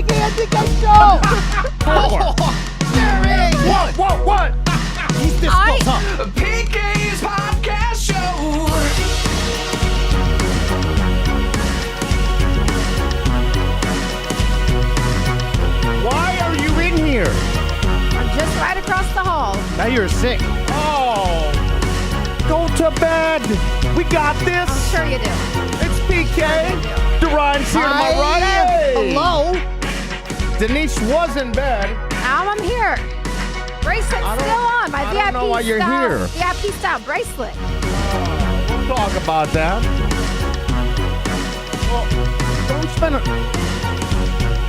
PK and DK show. Jerry! What? He's difficult, huh? PK's podcast show. Why are you in here? I'm just right across the hall. Now you're sick. Oh, go to bed. We got this. Sure you do. It's PK. Duryan's here to my right. Hey. Hello. Denise was in bed. Now I'm here. Bracelet's still on. My I VIP don't know why you're style, here. VIP style bracelet. We'll talk about that. Well, don't spend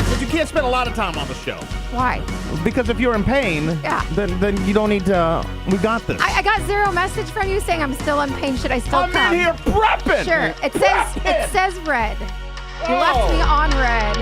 but you can't spend a lot of time on the show. Why? Because if you're in pain, Yeah. then you don't need to. We got this. I got zero message from you saying I'm still in pain. Should I still I'm come? in here prepping. Sure. It Prepping. says red. You left me on red.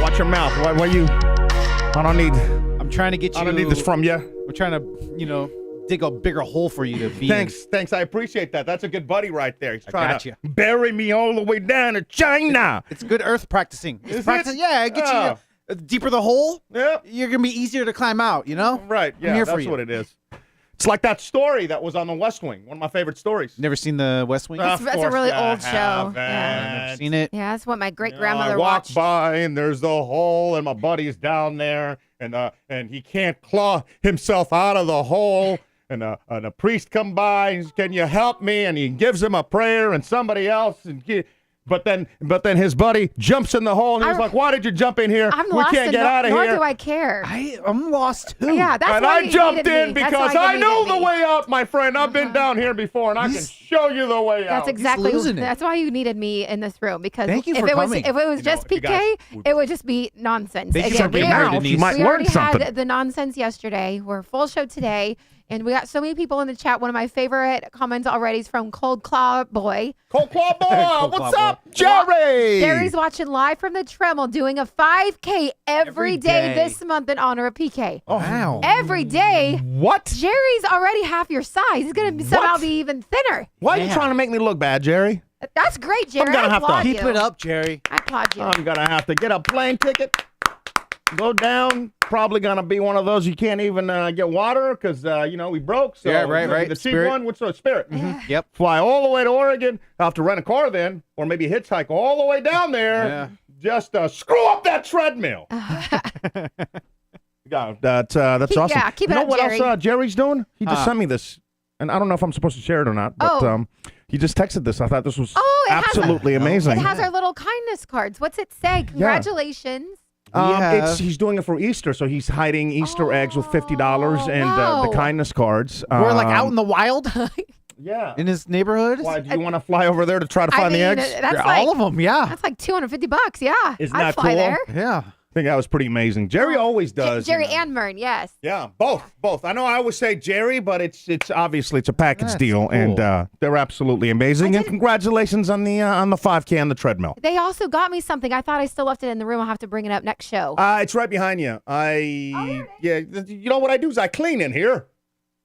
Watch your mouth. Why you? I don't need. I'm trying to get you. I don't need this from you. We're trying to, dig a bigger hole for you to be in. Thanks. I appreciate that. That's a good buddy right there. He's trying got to you. bury me all the way down to China. It's good earth practicing. Is it? Practice, yeah, it gets Oh. you deeper the hole. Yep. You're gonna be easier to climb out. Right. I'm Yeah. here for That's you. what it is. It's like that story that was on The West Wing. One of my favorite stories. Never seen the West Wing? Of That's a course really you old show. haven't. Yeah. Never seen it. Yeah, that's what my great I grandmother walk watched. by and there's the hole and my buddy's down there and he can't claw himself out of the hole and a priest come by and says, can you help me? And he gives him a prayer and somebody else but then his buddy jumps in the hole and he's like, why did you jump in here? I'm We lost can't and get out of nor here. do I care. I'm lost too. Yeah, that's And why I you jumped needed in me. That's because why I you know needed the me. way out, my friend. I've been down here before and I can show you the way out. That's exactly. losing it. That's why you needed me in this room because Thank you if for it coming. was if it was You know, just you PK, guys- it would just be nonsense. Thank you Again, for being we here, already- Denise. You might we learn already something. had the nonsense yesterday. We're full show today, and we got so many people in the chat. One of my favorite comments already is from Cold Claw Boy. Cold Claw Boy, Cold what's Claw up, Jerry? Jerry's watching live from the Tremel, doing a 5K every day day. this month in honor of PK. Oh, Wow. Every day. What? Jerry's already half your size. He's gonna somehow be even thinner. Why are you Yeah. trying to make me look bad, Jerry? That's great, Jerry. gonna I have to applaud Keep you. it up, Jerry. I applaud you. I'm gonna have to get a plane ticket, go down. Probably gonna be one of those you can't even get water because we broke. So Yeah, right. The cheap Spirit. one, which was Spirit. Yep. Fly all the way to Oregon. I'll have to rent a car then, or maybe hitchhike all the way down there. Yeah. Just screw up that treadmill. Yeah, that's awesome. Yeah, keep it you know up, what Jerry. else Jerry's doing? He just Huh. sent me this, and I don't know if I'm supposed to share it or not. But Oh. he just texted this. I thought this was Oh, it has absolutely amazing. It has our little kindness cards. What's it say? Congratulations. Yeah. He's doing it for Easter, so he's hiding Easter eggs with $50 and wow. the kindness cards. We're like out in the wild yeah. in his neighborhood. Why do you want to fly over there to try to find the eggs? That's Yeah, like all of them, yeah. that's like $250. Yeah, Isn't I'd that fly cool? there. Yeah. I think that was pretty amazing. Jerry always does. Jerry you know. and Mern, yes. Yeah, both. I know I always say Jerry, but it's obviously it's a package That's deal, cool. and they're absolutely amazing. And congratulations on the 5K on the treadmill. They also got me something. I thought I still left it in the room. I'll have to bring it up next show. It's right behind you. You know what I do is I clean in here.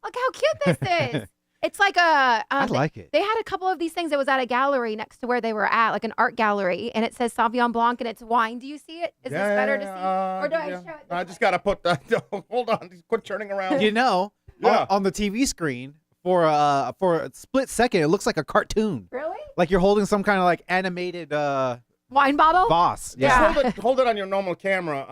Look how cute this is. It's like a. I like it. They had a couple of these things. It was at a gallery next to where they were at, like an art gallery, and it says Sauvignon Blanc and it's wine. Do you see it? Is this better to see? Or do I show it? I just gotta put. Hold on, quit turning around. Yeah. on the TV screen for a split second, it looks like a cartoon. Really? Like you're holding some kind of like animated Wine bottle? boss. Yeah. Hold it on your normal camera.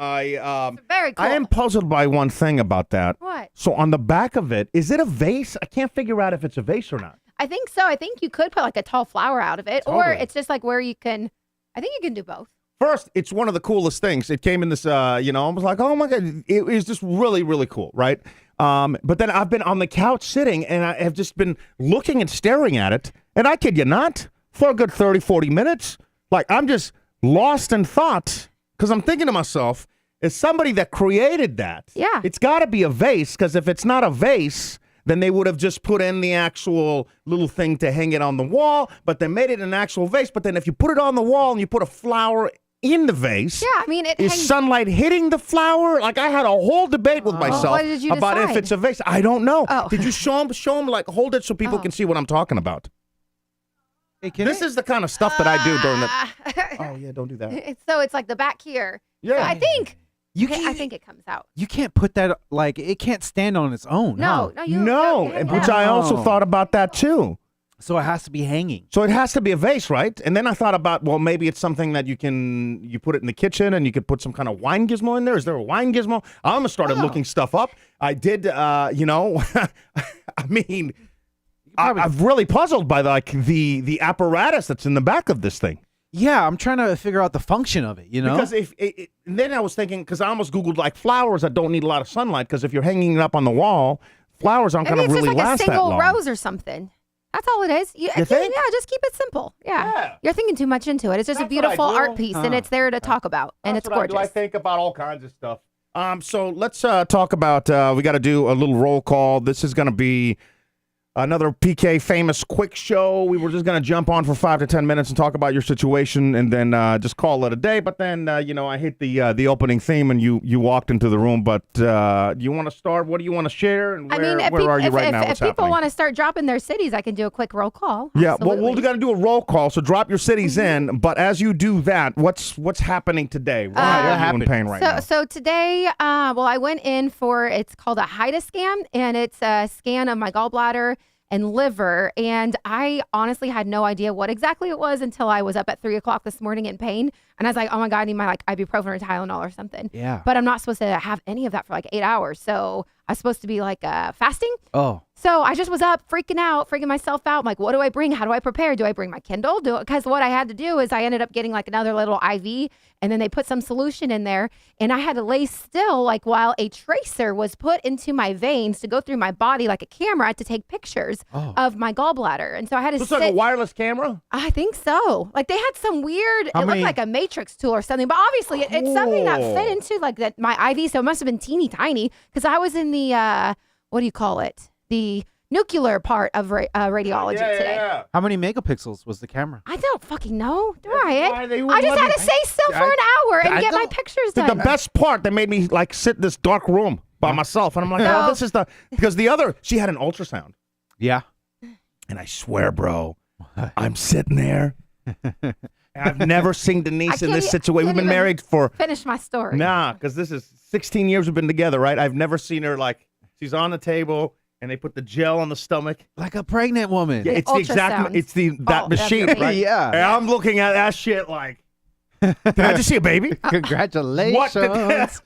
Very cool. I am puzzled by one thing about that. What? So on the back of it, is it a vase? I can't figure out if it's a vase or not. I think so. I think you could put like a tall flower out of it, or Totally. it's just like where you can. I think you can do both. First, it's one of the coolest things. It came in this, I was like, oh my God, it was just really, really cool, right? But then I've been on the couch sitting and I have just been looking and staring at it. And I kid you not, for a good 30, 40 minutes, like I'm just lost in thought because I'm thinking to myself, as somebody that created that, Yeah. it's got to be a vase because if it's not a vase, then they would have just put in the actual little thing to hang it on the wall, but they made it an actual vase. But then if you put it on the wall and you put a flower in the vase, Yeah, I mean it. is hangs- sunlight hitting the flower? Like I had a whole debate with myself what did you about if decide? it's a vase. I don't know. Oh. Did you show them? Like hold it so people Oh. can see what I'm talking about. Hey, can This it- is the kind of stuff that I do during the. Oh yeah, don't do that. It's like the back here. Yeah. So I think you I can't. think it comes out. You can't put that like it can't stand on its own. No, huh? no, you No, hang which down. I also No. thought about that too. So it has to be hanging. So it has to be a vase, right? And then I thought about, well, maybe it's something that you put it in the kitchen and you could put some kind of wine gizmo in there. Is there a wine gizmo? I almost started looking stuff up. I did, I mean, I've really puzzled by the apparatus that's in the back of this thing. Yeah, I'm trying to figure out the function of it. You know, Because and then I was thinking, because I almost Googled like flowers that don't need a lot of sunlight, because if you're hanging it up on the wall, flowers aren't Maybe going to it's really just like a last that single long. rose or something. That's all it is. You think? Yeah, just keep it simple. Yeah. Yeah. You're thinking too much into it. It's just a That's what I beautiful do. art piece, and it's there to talk about, and That's it's what I do. gorgeous. I think about all kinds of stuff. So let's talk about. We got to do a little roll call. This is going to be another PK famous quick show. We were just going to jump on for 5 to 10 minutes and talk about your situation, and then just call it a day. But then I hit the opening theme, and you walked into the room. But you want to start? What do you want to share? And where, if are you right if, now? if What's people happening? want to start dropping their cities, I can do a quick roll call. Yeah, well, Absolutely. we're going to do a roll call, so drop your cities in. But as you do that, what's happening today? What are you in happened? pain right now? So today, I went in for, it's called a HIDA scan, and it's a scan of my gallbladder and liver. And I honestly had no idea what exactly it was until I was up at 3 o'clock this morning in pain. And I was like, oh my God, I need my ibuprofen or Tylenol or something. Yeah. But I'm not supposed to have any of that for like 8 hours. So I'm supposed to be like fasting. Oh, So I just was up freaking myself out. I'm like, what do I bring? How do I prepare? Do I bring my Kindle? Because what I had to do is I ended up getting like another little IV, and then they put some solution in there, and I had to lay still like while a tracer was put into my veins to go through my body like a camera to take pictures of my gallbladder. And so I had to It's sit. like a wireless camera? I think so. Like they had some weird, How it many- looked like a matrix tool or something, but obviously it's something that fit Cool. into like my IV. So it must have been teeny tiny because I was in the, what do you call it? The nuclear part of radiology today. how many megapixels was the camera? I don't fucking know, why Ryan. they I wouldn't just let had me- to stay still for an hour and I get my don't- pictures The done. best part, they made me like sit in this dark room by myself, and I'm like, oh, No. this is because the other, she had an ultrasound, Yeah. and I swear, bro, I'm sitting there. And I've never seen Denise in can't this e- situation. We've can't been even married for Finish my story. because this is 16 years we've been together, right? I've never seen her like she's on the table and they put the gel on the stomach. Like a pregnant woman. Yeah, it's the exact, ultrasound. it's that Oh, that's machine, great. right? Yeah. And I'm looking at that shit like, did I just see a baby? Congratulations.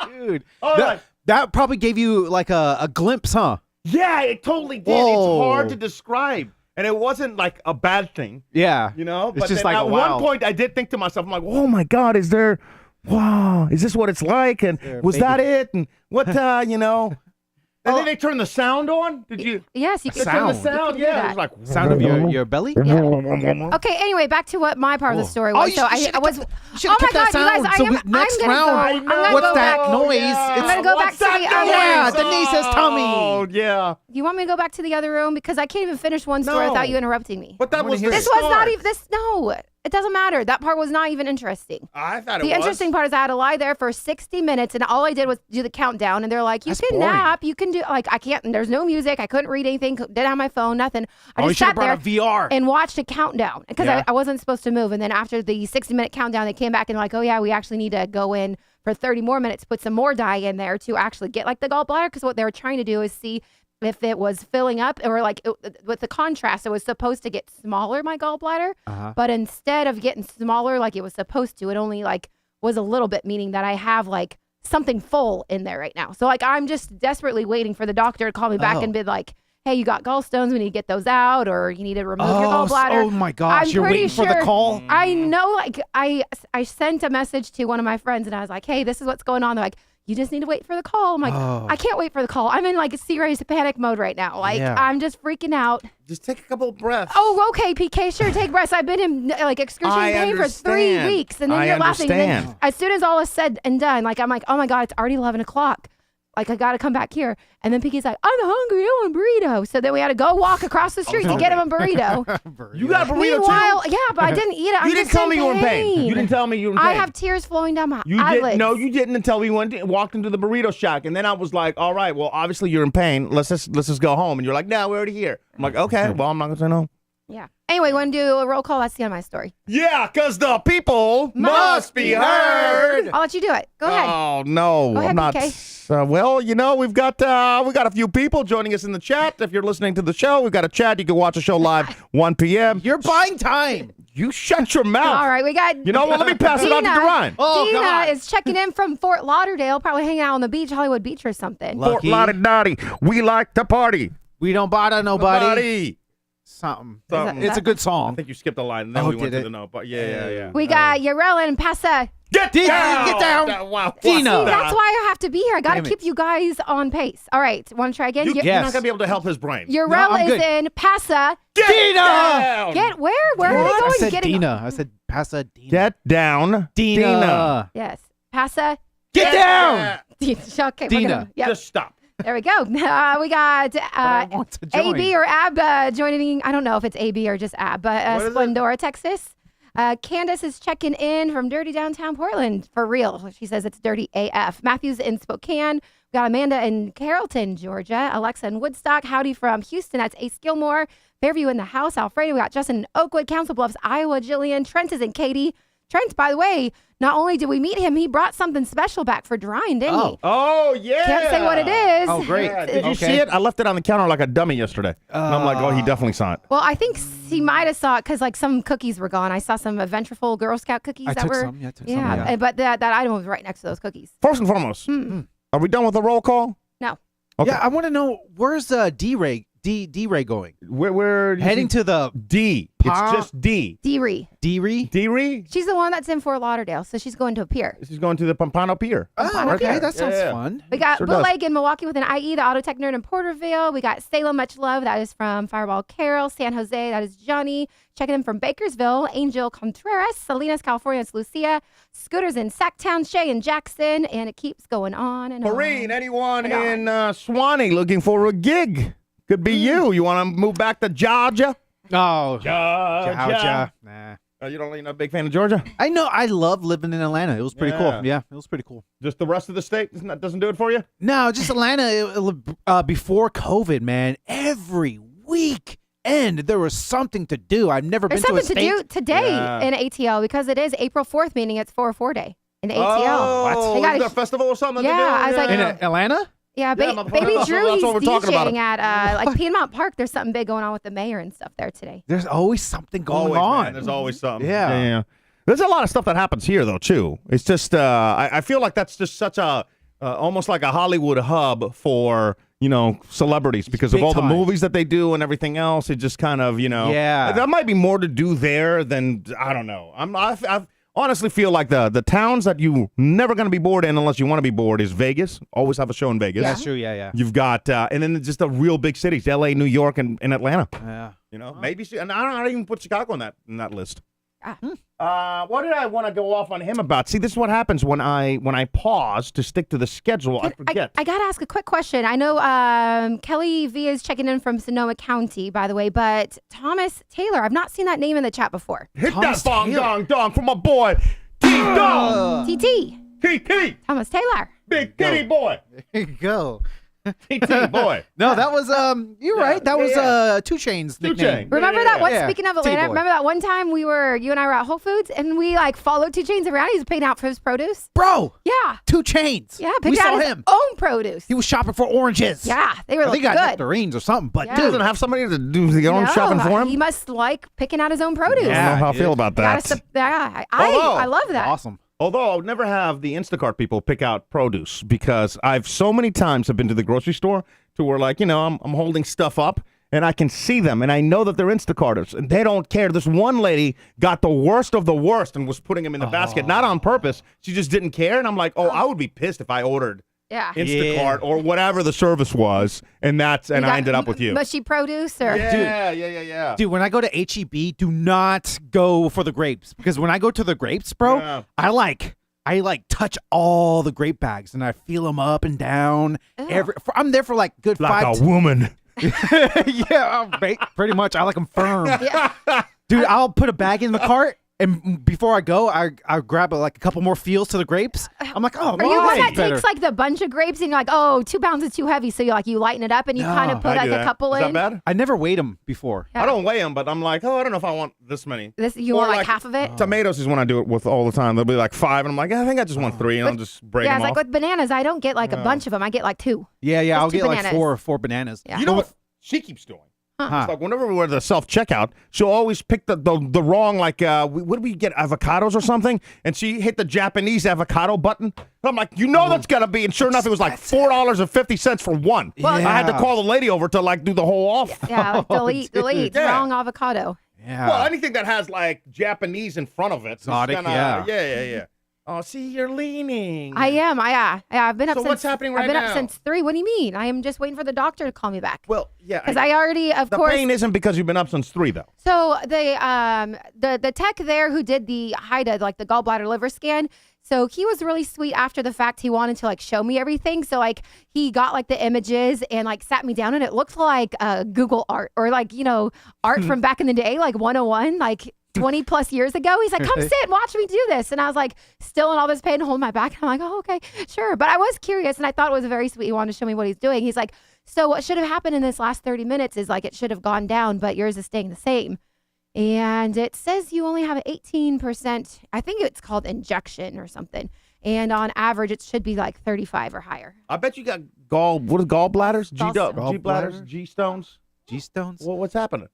Dude. All right. That probably gave you like a glimpse, huh? Yeah, it totally did. Whoa. It's hard to describe. And it wasn't like a bad thing, Yeah. you know? It's But just then like, at wow. one point, I did think to myself, I'm like, oh my God, is this what it's like? And there a was baby? that it? And what, And then they turned the sound on. Did you? Yes, you They can turned the Sound. sound. do Yeah, that. it was like Sound of your belly? Okay, anyway, back to what my part of the Cool. story Oh, was. you So should've I was. kept- Oh should've my kept that God, you guys! sound. I So am. next I'm gonna round- go. I I'm know. gonna What's go that back. noise? Yeah. It's- I'm gonna go back What's to that the noise? Yeah, Denise's tummy. Oh, yeah. You want me to go back to the other room because I can't even finish one story No. without you interrupting me. But that wanna was hear the it. This was not start. even this. No, it doesn't matter. That part was not even interesting. I thought it The was. interesting part is I had to lie there for 60 minutes, and all I did was do the countdown. And they're like, "You That's can boring. nap. You can do like I can't." And there's no music. I couldn't read anything. Didn't have my phone. Nothing. I Oh, you just should have sat there brought a VR. and watched a countdown because Yeah. I wasn't supposed to move. And then after the 60-minute countdown, they came back and like, "Oh yeah, we actually need to go in for 30 more minutes, put some more dye in there to actually get like the gallbladder." Because what they were trying to do is see if it was filling up or like with the contrast, it was supposed to get smaller, my gallbladder. Uh-huh. But instead of getting smaller like it was supposed to, it only like was a little bit, meaning that I have like something full in there right now. So like I'm just desperately waiting for the doctor to call me back Oh. and be like, "Hey, you got gallstones. We need to get those out, or you need to remove your gallbladder." Oh my gosh, I'm you're pretty waiting for the sure- call? I know, like I sent a message to one of my friends and I was like, "Hey, this is what's going on." They're like, "You just need to wait for the call." I'm like, Oh. "I can't wait for the call. I'm in like a serious panic mode right now. Like Yeah. I'm just freaking out." Just take a couple of breaths. Oh, okay, PK, sure, take breaths. I've been in like excruciating I pain for 3 understand. weeks, and then I you're laughing. And then understand. as soon as all is said and done, like I'm like, oh my God, it's already 11 o'clock. Like, I got to come back here. And then Pinky's like, I'm hungry. I want a burrito. So then we had to go walk across the street to get him a burrito. You got a burrito Meanwhile, too? yeah, but I didn't eat it. I'm You didn't just tell me you were in pain. You didn't tell me you were in pain. I have tears flowing down my You eyelids. didn't. No, you didn't until we walked into the burrito shack, and then I was like, "All right, well, obviously you're in pain. Let's just go home." And you're like, "No, we're already here." I'm like, "Okay, well, I'm not gonna say no." Yeah. Anyway, want to do a roll call? That's the end of my story. Yeah, because the people must be heard. I'll let you do it. Go ahead. Oh no, Go ahead, I'm not. PK. Well, we've got a few people joining us in the chat. If you're listening to the show, we've got a chat. You can watch the show live 1 p.m. You're buying time. You shut your mouth. All right, we got. You know what? Let me pass it on to Duryan. Oh, come on. Dina is checking in from Fort Lauderdale, probably hanging out on the beach, Hollywood Beach or something. Lucky. Fort Lauderdale, we like to party. We don't bother nobody. Nobody. Something. Something. It's a good I song. think you skipped a line, and then Oh, we went did to it? the note. But yeah. We got Yarel and Pasa. Get Dina, down! get down! Wow. Dina. See, that's why I have to be here. I got to Damn it. keep you guys on pace. All right, want to try again? You're Yes. not going to be able to help his brain. Yarel No, I'm is good. in Pasa. Get Dina! down! Get where? Where are we I going? said Getting Dina. I said Pasadena. Get down. Dina. Yes, Pasa. Get down! Okay, Dina. we're gonna, yep. Just stop. There we go. We got I want to join. AB or Ab joining. I don't know if it's AB or just Ab, but What is it? Splendora, Texas. Candace is checking in from dirty downtown Portland. For real. She says it's dirty AF. Matthew's in Spokane. We got Amanda in Carrollton, Georgia. Alexa in Woodstock. Howdy from Houston. That's Ace Gilmore. Fairview in the house. Alfredo. We got Justin in Oakwood, Council Bluffs, Iowa. Jillian. Trent is in Katy. Trent, by the way, not only did we meet him, he brought something special back for Duryan, didn't he? Oh, yeah. Can't say what it is. Oh, great. Yeah. Did you Okay. see it? I left it on the counter like a dummy yesterday. And I'm like, oh, he definitely saw it. Well, I think he might have saw it because like some cookies were gone. I saw some Ventureful Girl Scout cookies I that took were. some. Yeah, I took some. Yeah, but that item was right next to those cookies. First and foremost, are we done with the roll call? No. Okay. Yeah, I want to know where's D-Ray going? Where Heading to the D. Pa- It's just D. Deary. D-Ray? D-Ree? She's the one that's in Fort Lauderdale, so she's going to a pier. She's going to the Pompano Pier. Oh, okay. Pier. That sounds Yeah. fun. We got Sure does. Bootleg in Milwaukee with an IE, the Auto Tech Nerd in Porterville. We got Salem, Much Love. That is from Fireball Carol. San Jose, that is Johnny. Checking in from Bakersville. Angel Contreras. Salinas, California, it's Lucia. Scooters in Sacktown, Shay and Jackson. And it keeps going on and Maureen, on. anyone And on. in Swanee looking for a gig? Could be you. You want to move back to Georgia? Oh, Georgia. Nah. You're not a big fan of Georgia? I know. I love living in Atlanta. It was pretty Yeah. cool. Yeah, it was pretty cool. Just the rest of the state doesn't do it for you? No, just Atlanta. Before COVID, man, every weekend there was something to do. I've never There's been to a something to state. do today Yeah. in ATL because it is April 4th, meaning it's 404 day in ATL. Oh, They got is a- there a festival or something? Yeah, that they do? I was like- In Yeah. Atlanta? Yeah, Yeah, Baby that's Drew, what he's we're talking about. DJing at like Piedmont Park. There's something big going on with the mayor and stuff there today. There's always something going Always, on. man. There's always something. Yeah. There's a lot of stuff that happens here, though, too. It's just, I feel like that's just such a, almost like a Hollywood hub for, celebrities because of Big all the time. movies that they do and everything else. It just kind of, Yeah. That might be more to do there than, I don't know. I honestly feel like the towns that you never going to be bored in unless you want to be bored is Vegas. Always have a show in Vegas. That's true. Yeah. You've got, and then just the real big cities, L.A., New York, and Atlanta. Yeah. Maybe, and I don't even put Chicago in that list. Ah. What did I want to go off on him about? See, this is what happens when I pause to stick to the schedule. I forget. I got to ask a quick question. I know Kelly V is checking in from Sonoma County, by the way, but Thomas Taylor, I've not seen that name in the chat before. Hit Thomas that bong Taylor. dong dong from my boy T-Dong. TT, T-T. Thomas Taylor. Big kitty boy. There you go. T-T boy. No, that was you're right. That was 2 Chainz 2 nickname. Chainz. Remember Yeah, that one? yeah. Speaking of Atlanta, T-Boy. remember that one time you and I were at Whole Foods and we like followed 2 Chainz around. He was picking out for his produce. Bro, Yeah, 2 Chainz. yeah, we picked saw out his him. own produce. He was shopping for oranges. Yeah, they were I think looking he got good. nectarines or something. But Yeah. He dude, doesn't have somebody to do the own No, shopping for him. He must like picking out his own produce. I don't know how I feel about that. I love that. awesome. Although I'll never have the Instacart people pick out produce because I've so many times have been to the grocery store to where I'm holding stuff up and I can see them and I know that they're Instacarters and they don't care. This one lady got the worst of the worst and was putting them in the basket, not on purpose. She just didn't care. And I'm like, I would be pissed if I ordered Yeah. Instacart or whatever the service was and I ended up with you. Mushy produce or Yeah. Dude, when I go to HEB, do not go for the grapes because when I go to the grapes, bro, Yeah. I like I like touch all the grape bags and I feel them up and down. I'm there for like good Like 5 a woman. yeah, pretty much. I like them firm. Yeah. Dude, I'll put a bag in the cart, and before I go, I grab like a couple more feels to the grapes. I'm like, oh, Are you one that better. takes like the bunch of grapes and you're like, oh, 2 pounds is too heavy, so you lighten it up and you kind of put I like do a that. couple Is in. that bad? I never weighed them before. Yeah. I don't weigh them, but I'm like, I don't know if I want this many. You Or want like half of it? Tomatoes is one I do it with all the time. They'll be like 5, and I'm like, I think I just want 3, and I'll just break Yeah, them it's off. like with bananas, I don't get like a bunch of them. I get like 2. Yeah, Just I'll 2 get like bananas. four bananas. Yeah. You know what she keeps doing? Huh. It's like whenever we're at the self-checkout, she'll always pick the wrong, like, what did we get, avocados or something? And she hit the Japanese avocado button. And I'm like, that's got to be. And sure enough, it was like $4.50 for one. Well, I had to yeah. call the lady over to, like, do the whole off. Yeah, like delete, Yeah. wrong avocado. Yeah. Well, anything that has, like, Japanese in front of it. Exotic, Yeah. yeah. Yeah. Oh, see, you're leaning. I am. I've been up So since. what's happening right I've been now? up since 3. What do you mean? I am just waiting for the doctor to call me back. Well, yeah. Because I already, of the course. pain isn't because you've been up since 3, though. So the tech there who did the HIDA, like the gallbladder liver scan, so he was really sweet after the fact. He wanted to like show me everything. So like he got like the images and like sat me down and it looked like Google art or like, art from back in the day, like 101, like 20 plus years ago. He's like, come sit and watch me do this. And I was like, still in all this pain, holding my back. And I'm like, oh, okay, sure. But I was curious and I thought it was very sweet. He wanted to show me what he's doing. He's like, so what should have happened in this last 30 minutes is like it should have gone down, but yours is staying the same. And it says you only have 18%. I think it's called injection or something. And on average, it should be like 35 or higher. I bet you got what are gallbladders? Gallbladder? G-bladders? G-stones? G-stones? Well, what's happening?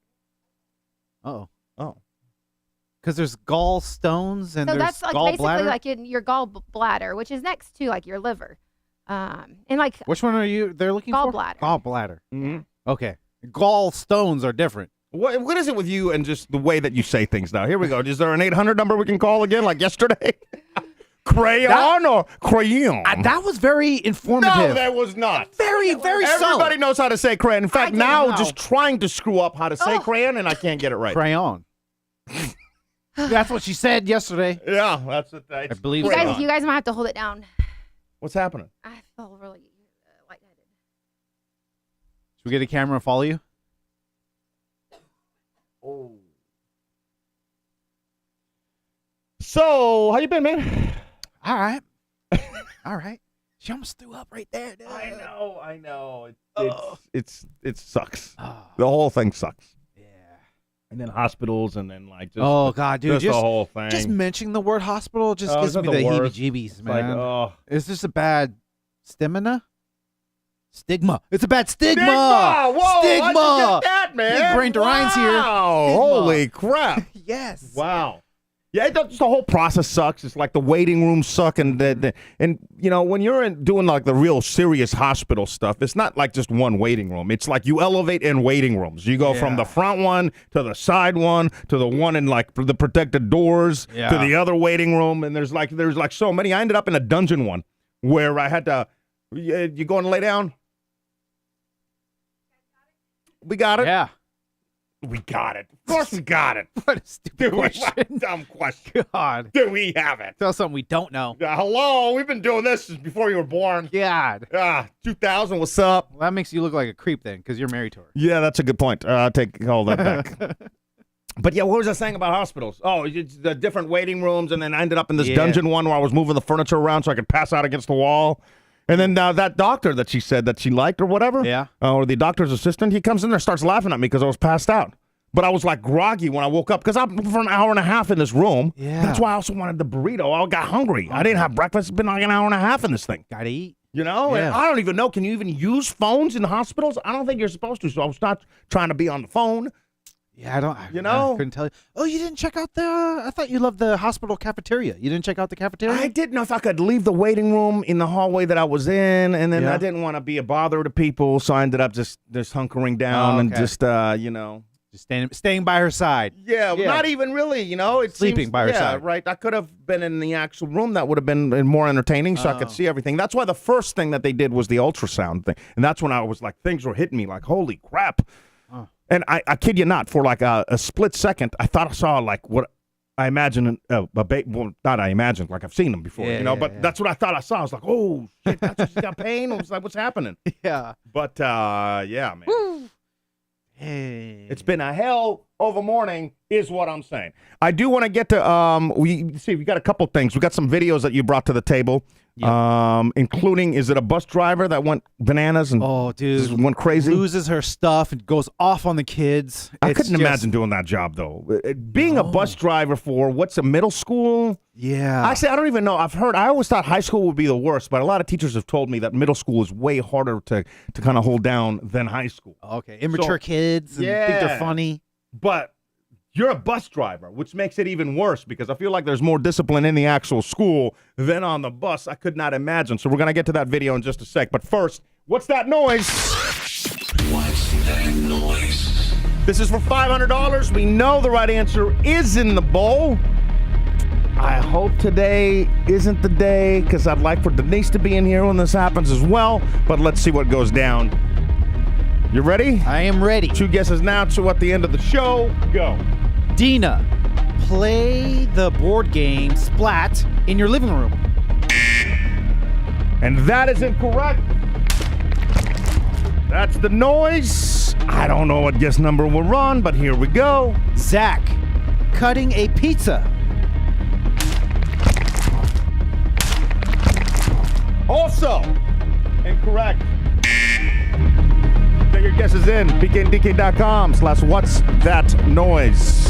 Oh. Oh. Because there's gallstones and So there's that's like basically gallbladder. like in your gallbladder, which is next to like your liver. And like Which one are you? They're looking Gallbladder. for gallbladder. Mm-hmm. Okay, gallstones are different. What is it with you and just the way that you say things now? Here we go. Is there an 800 number we can call again, like yesterday? Crayon or crayon? That was very informative. No, that was not. very Everybody solid. knows how to say crayon. In fact, didn't now know. just trying to screw up how to say crayon, and I can't get it right. Crayon. That's what she said yesterday. Yeah, that's it. I believe you so. guys might have to hold it down. What's happening? I feel really lightheaded. Should we get a camera and follow you? Oh. So, how you been, man? All right. All right. She almost threw up right there, dude. I know. It sucks. Oh, The whole thing sucks. yeah. And then hospitals, and then like just Oh, God, dude. just the whole thing. Just mentioning the word hospital just Oh, gives is me that the the worst? heebie-jeebies, It's like, man. oh. Is this a bad stigma? It's a bad stigma. Whoa! How'd you Stigma. get that, man? Big brain Duryan's here. Wow! Stigma. Holy crap! Yes. Wow. Yeah, just the whole process sucks. It's like the waiting rooms suck, and when you're doing like the real serious hospital stuff, it's not like just one waiting room. It's like you elevate in waiting rooms. You go from the front one to the side one to the one in like the protected doors to the other waiting room, and there's like so many. I ended up in a dungeon one where I had to. You going to lay down? We got it. Yeah. We got it. Of course we got it. What a stupid Dude, what a question. dumb question. God. Do we have it? Tell us something we don't know. Hello, we've been doing this since before you were born. God. 2000, what's up? Well, that makes you look like a creep then, because you're married to her. Yeah, that's a good point. Take all that back. But yeah, what was I saying about hospitals? Oh, it's the different waiting rooms, and then I ended up in this dungeon one where I was moving the furniture around so I could pass out against the wall. And then that doctor that she said that she liked or whatever, or the doctor's assistant, he comes in there, starts laughing at me because I was passed out. But I was like groggy when I woke up because I'm for an hour and a half in this room. Yeah. That's why I also wanted the burrito. I got hungry. I didn't have breakfast. It's been like an hour and a half in this thing. Gotta eat. You know? Yeah. And I don't even know. Can you even use phones in the hospitals? I don't think you're supposed to. So I was not trying to be on the phone. Yeah, I don't. You know? I couldn't tell you. Oh, you didn't check out I thought you loved the hospital cafeteria. You didn't check out the cafeteria? I didn't know if I could leave the waiting room in the hallway that I was in, and then Yeah. I didn't want to be a bother to people, so I ended up just hunkering down and okay. just Just staying by her side. Yeah, not even really, It Sleeping seems, by her yeah, side. right. I could have been in the actual room. That would have been more entertaining, so I could see everything. That's why the first thing that they did was the ultrasound thing, and that's when I was like, things were hitting me like, holy crap. And I kid you not, for like a split second, I thought I saw like what I imagine well, not I imagined, like I've seen them before, but that's what I thought I saw. I was like, oh, shit, that's what she's got pain? I was like, what's happening? Yeah. But, yeah, man. Woo. Hey. It's been a hell of a morning, is what I'm saying. I do want to get to, we got a couple things. We got some videos that you brought to the table, including, is it a bus driver that went bananas and went crazy? Loses her stuff and goes off on the kids. I couldn't imagine doing that job, though. Being a bus driver for, what's a middle school? Yeah. Actually, I don't even know. I always thought high school would be the worst, but a lot of teachers have told me that middle school is way harder to kind of hold down than high school. Okay. Immature kids and think they're funny. But you're a bus driver, which makes it even worse because I feel like there's more discipline in the actual school than on the bus. I could not imagine. So we're going to get to that video in just a sec. But first, what's that noise? What's that noise? This is for $500. We know the right answer is in the bowl. I hope today isn't the day because I'd like for Denise to be in here when this happens as well. But let's see what goes down. You ready? I am ready. 2 guesses now, 2 at the end of the show. Go. Dina, play the board game Splat in your living room. And that is incorrect. That's the noise. I don't know what guess number will run, but here we go. Zach, cutting a pizza. Also incorrect. Get your guesses in. pkndk.com/what's that noise.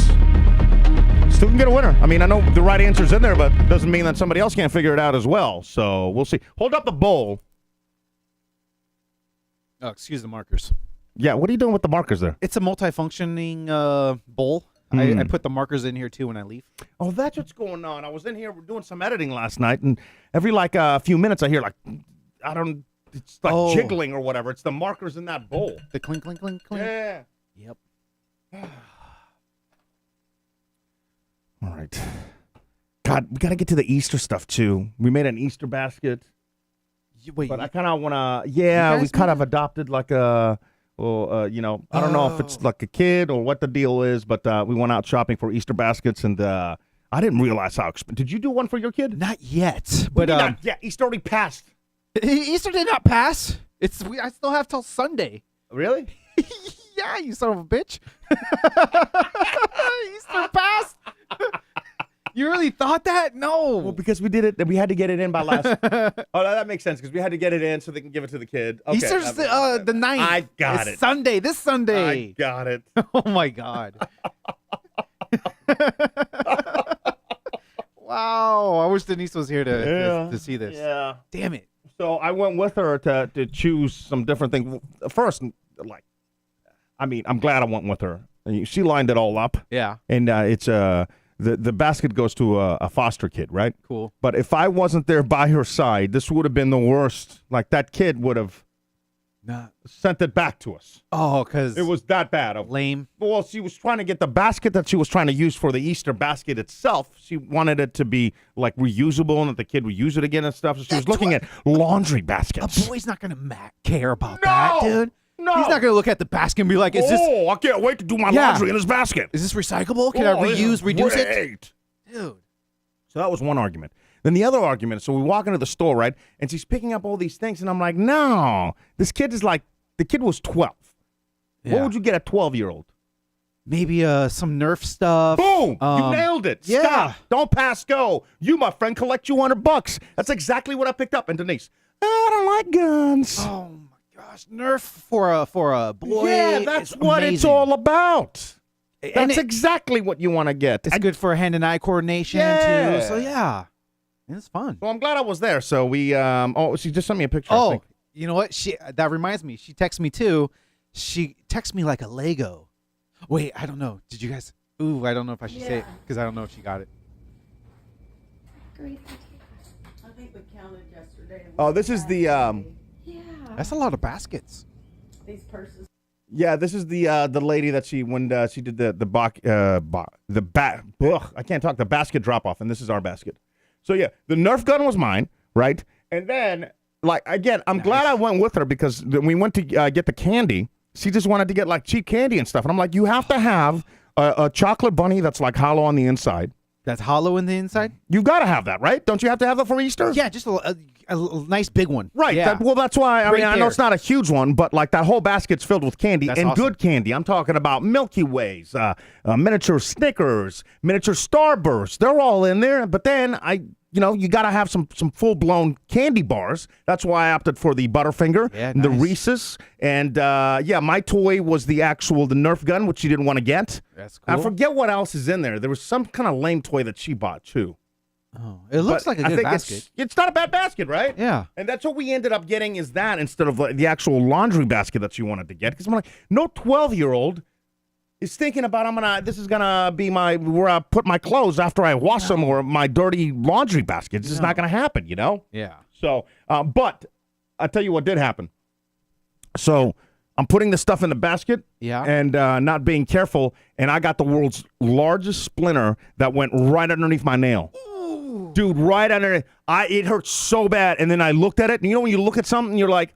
Still can get a winner. I mean, I know the right answer's in there, but it doesn't mean that somebody else can't figure it out as well. So we'll see. Hold up the bowl. Oh, excuse the markers. Yeah, what are you doing with the markers there? It's a multifunctioning bowl. I put the markers in here too when I leave. Oh, that's what's going on. I was in here doing some editing last night, and every few minutes I hear it's like jiggling or whatever. It's the markers in that bowl. The clink, clink, clink, clink. Yeah. Yep. All right. God, we got to get to the Easter stuff too. We made an Easter basket. Wait, but I kind of want to, we kind of adopted like a, I don't know if it's like a kid or what the deal is, but we went out shopping for Easter baskets, and I didn't realize how expensive. Did you do one for your kid? Not yet. But Easter already passed. Easter did not pass. I still have till Sunday. Really? Yeah, you son of a bitch. Easter passed. You really thought that? No. Well, because we did it, we had to get it in by last. Oh, that makes sense because we had to get it in so they can give it to the kid. Okay, Easter's the 9th. I got it's it. Sunday. This Sunday. I got it. Oh my God. Wow. I wish Denise was here to see this. Yeah. Damn it. So I went with her to choose some different things. First, I'm glad I went with her. She lined it all up. Yeah. And it's the basket goes to a foster kid, right? Cool. But if I wasn't there by her side, this would have been the worst. Like that kid would have sent it back to us. Oh, because it was that bad. Lame. Well, she was trying to get the basket that she was trying to use for the Easter basket itself. She wanted it to be like reusable and that the kid would use it again and stuff. So she was looking at laundry baskets. A boy's not going to care about that, dude. No. He's not going to look at the basket and be like, is this... Oh, I can't wait to do my laundry in this basket. Is this recyclable? Can I reduce it? Dude. So that was one argument. Then the other argument, so we walk into the store, right? And she's picking up all these things, and I'm like, no. This kid is the kid was 12. Yeah. What would you get a 12-year-old? Maybe some Nerf stuff. Boom! You nailed it. Yeah. Stop. Don't pass go. You, my friend, collect you $100. That's exactly what I picked up. And Denise, I don't like guns. Oh, my gosh. Nerf for a boy. Yeah, that's what it's all about. That's exactly what you want to get. It's good for hand-and-eye coordination, too. So, yeah. It's fun. Well, I'm glad I was there. So we, she just sent me a picture. Oh, you know what? That reminds me. She texted me, too. She texted me like a Lego. Wait, I don't know. Did you guys? Ooh, I don't know if I should say it because I don't know if she got it. I think we counted yesterday. Oh, this is the, Yeah. That's a lot of baskets. These purses. yeah, this is the lady that she did the basket drop off, and this is our basket. So yeah, the Nerf gun was mine, right? And then, I'm glad I went with her because when we went to get the candy, she just wanted to get cheap candy and stuff, and I'm like, you have to have a chocolate bunny that's hollow on the inside, That's hollow in the inside? You've got to have that, right? Don't you have to have that for Easter? Yeah, just a nice big one. Right. Yeah. That's why. I Right mean, I know there. it's not a huge one, but like that whole basket's filled with candy That's and awesome. good candy. I'm talking about Milky Ways, miniature Snickers, miniature Starbursts. They're all in there. But then you got to have some full blown candy bars. That's why I opted for the Butterfinger, Yeah, the nice. Reese's, and my toy was the Nerf gun, which she didn't want to get. That's cool. I forget what else is in there. There was some kind of lame toy that she bought too. Oh, it looks But like a I good think basket. It's not a bad basket, right? Yeah. And that's what we ended up getting is that instead of like, the actual laundry basket that she wanted to get. Because I'm like, no 12-year-old is thinking about this is gonna be where I put my clothes after I wash them or my dirty laundry basket. This is not gonna happen, you know? Yeah. So, but I tell you what did happen. So I'm putting the stuff in the basket, Yeah. and not being careful, and I got the world's largest splinter that went right underneath my nail. Dude, right under it hurt so bad. And then I looked at it, and you know when you look at something, you're like,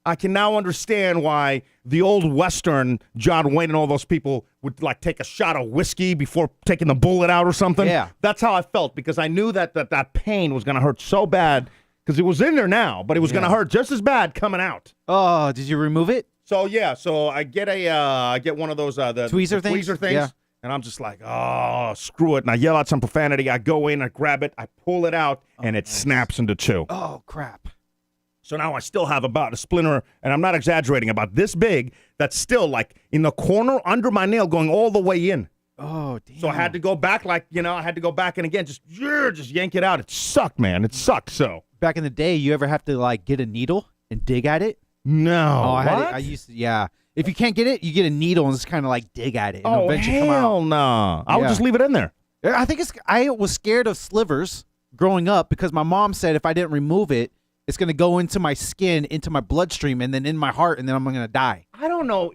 I can now understand why the old Western John Wayne and all those people would like take a shot of whiskey before taking the bullet out or something. Yeah. That's how I felt because I knew that pain was going to hurt so bad because it was in there now, but it was going to hurt just as bad coming out. Oh, did you remove it? So yeah, so I get one of those the Tweezer things? Tweezer things. Yeah. And I'm just like, oh, screw it. And I yell out some profanity. I go in, I grab it, I pull it out, and it snaps into two. Oh, crap. So now I still have about a splinter, and I'm not exaggerating, about this big, that's still like in the corner under my nail going all the way in. Oh, damn. So I had to go back I had to go back and again, just yank it out. It sucked, man. It sucked so. Back in the day, you ever have to like get a needle and dig at it? No. Oh, I had it. What? I used to, yeah. If you can't get it, you get a needle and just kind of like dig at it. And Oh, eventually come out. hell no. I would Yeah. just leave it in there. I think I was scared of slivers growing up because my mom said if I didn't remove it, it's going to go into my skin, into my bloodstream, and then in my heart, and then I'm going to die. I don't know.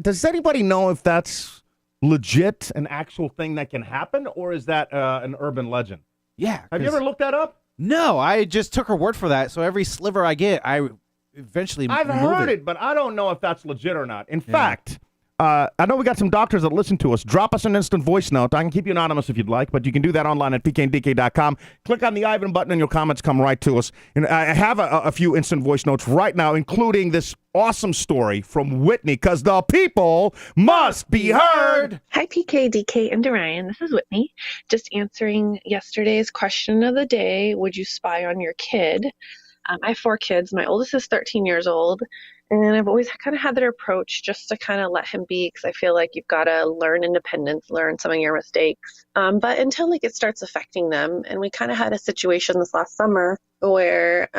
Does anybody know if that's legit, an actual thing that can happen, or is that an urban legend? Yeah. Have you 'cause- ever looked that up? No, I just took her word for that. So every sliver I get, I eventually I've remove heard it, but I don't know if that's legit or not. In fact, I know we got some doctors that listen to us. Drop us an instant voice note. I can keep you anonymous if you'd like, but you can do that online at pkndk.com. Click on the Ivan button and your comments come right to us. And I have a few instant voice notes right now, including this awesome story from Whitney, because the people must be heard. Hi, PK, DK, and Duryan. This is Whitney. Just answering yesterday's question of the day. Would you spy on your kid? I have 4 kids. My oldest is 13 years old. And I've always kind of had that approach just to kind of let him be because I feel like you've got to learn independence, learn some of your mistakes. But until like it starts affecting them. And we kind of had a situation this last summer where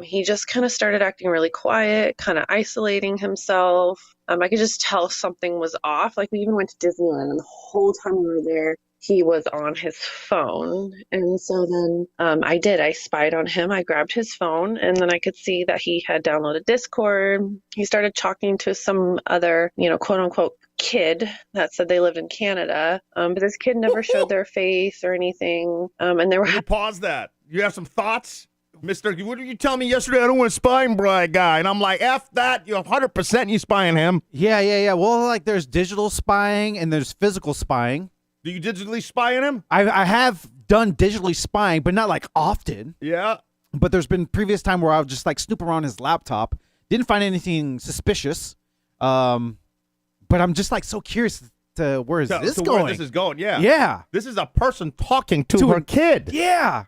he just kind of started acting really quiet, kind of isolating himself. I could just tell something was off. Like we even went to Disneyland and the whole time we were there, he was on his phone. And so then I spied on him. I grabbed his phone and then I could see that he had downloaded Discord. He started talking to some other, quote unquote kid that said they lived in Canada. But this kid never showed their face or anything. And they were Let me pause that. You have some thoughts? Mister, what did you tell me yesterday? I don't want to spy on Brian guy. And I'm like, F that. You're 100% you spying him. Yeah. Well, like there's digital spying and there's physical spying. Do you digitally spy on him? I have done digitally spying, but not like often. Yeah. But there's been previous time where I would just like snoop around his laptop. Didn't find anything suspicious. But I'm just like so curious to where is this going? Where this is going, yeah. Yeah. This is a person talking to To her a- kid. Yeah.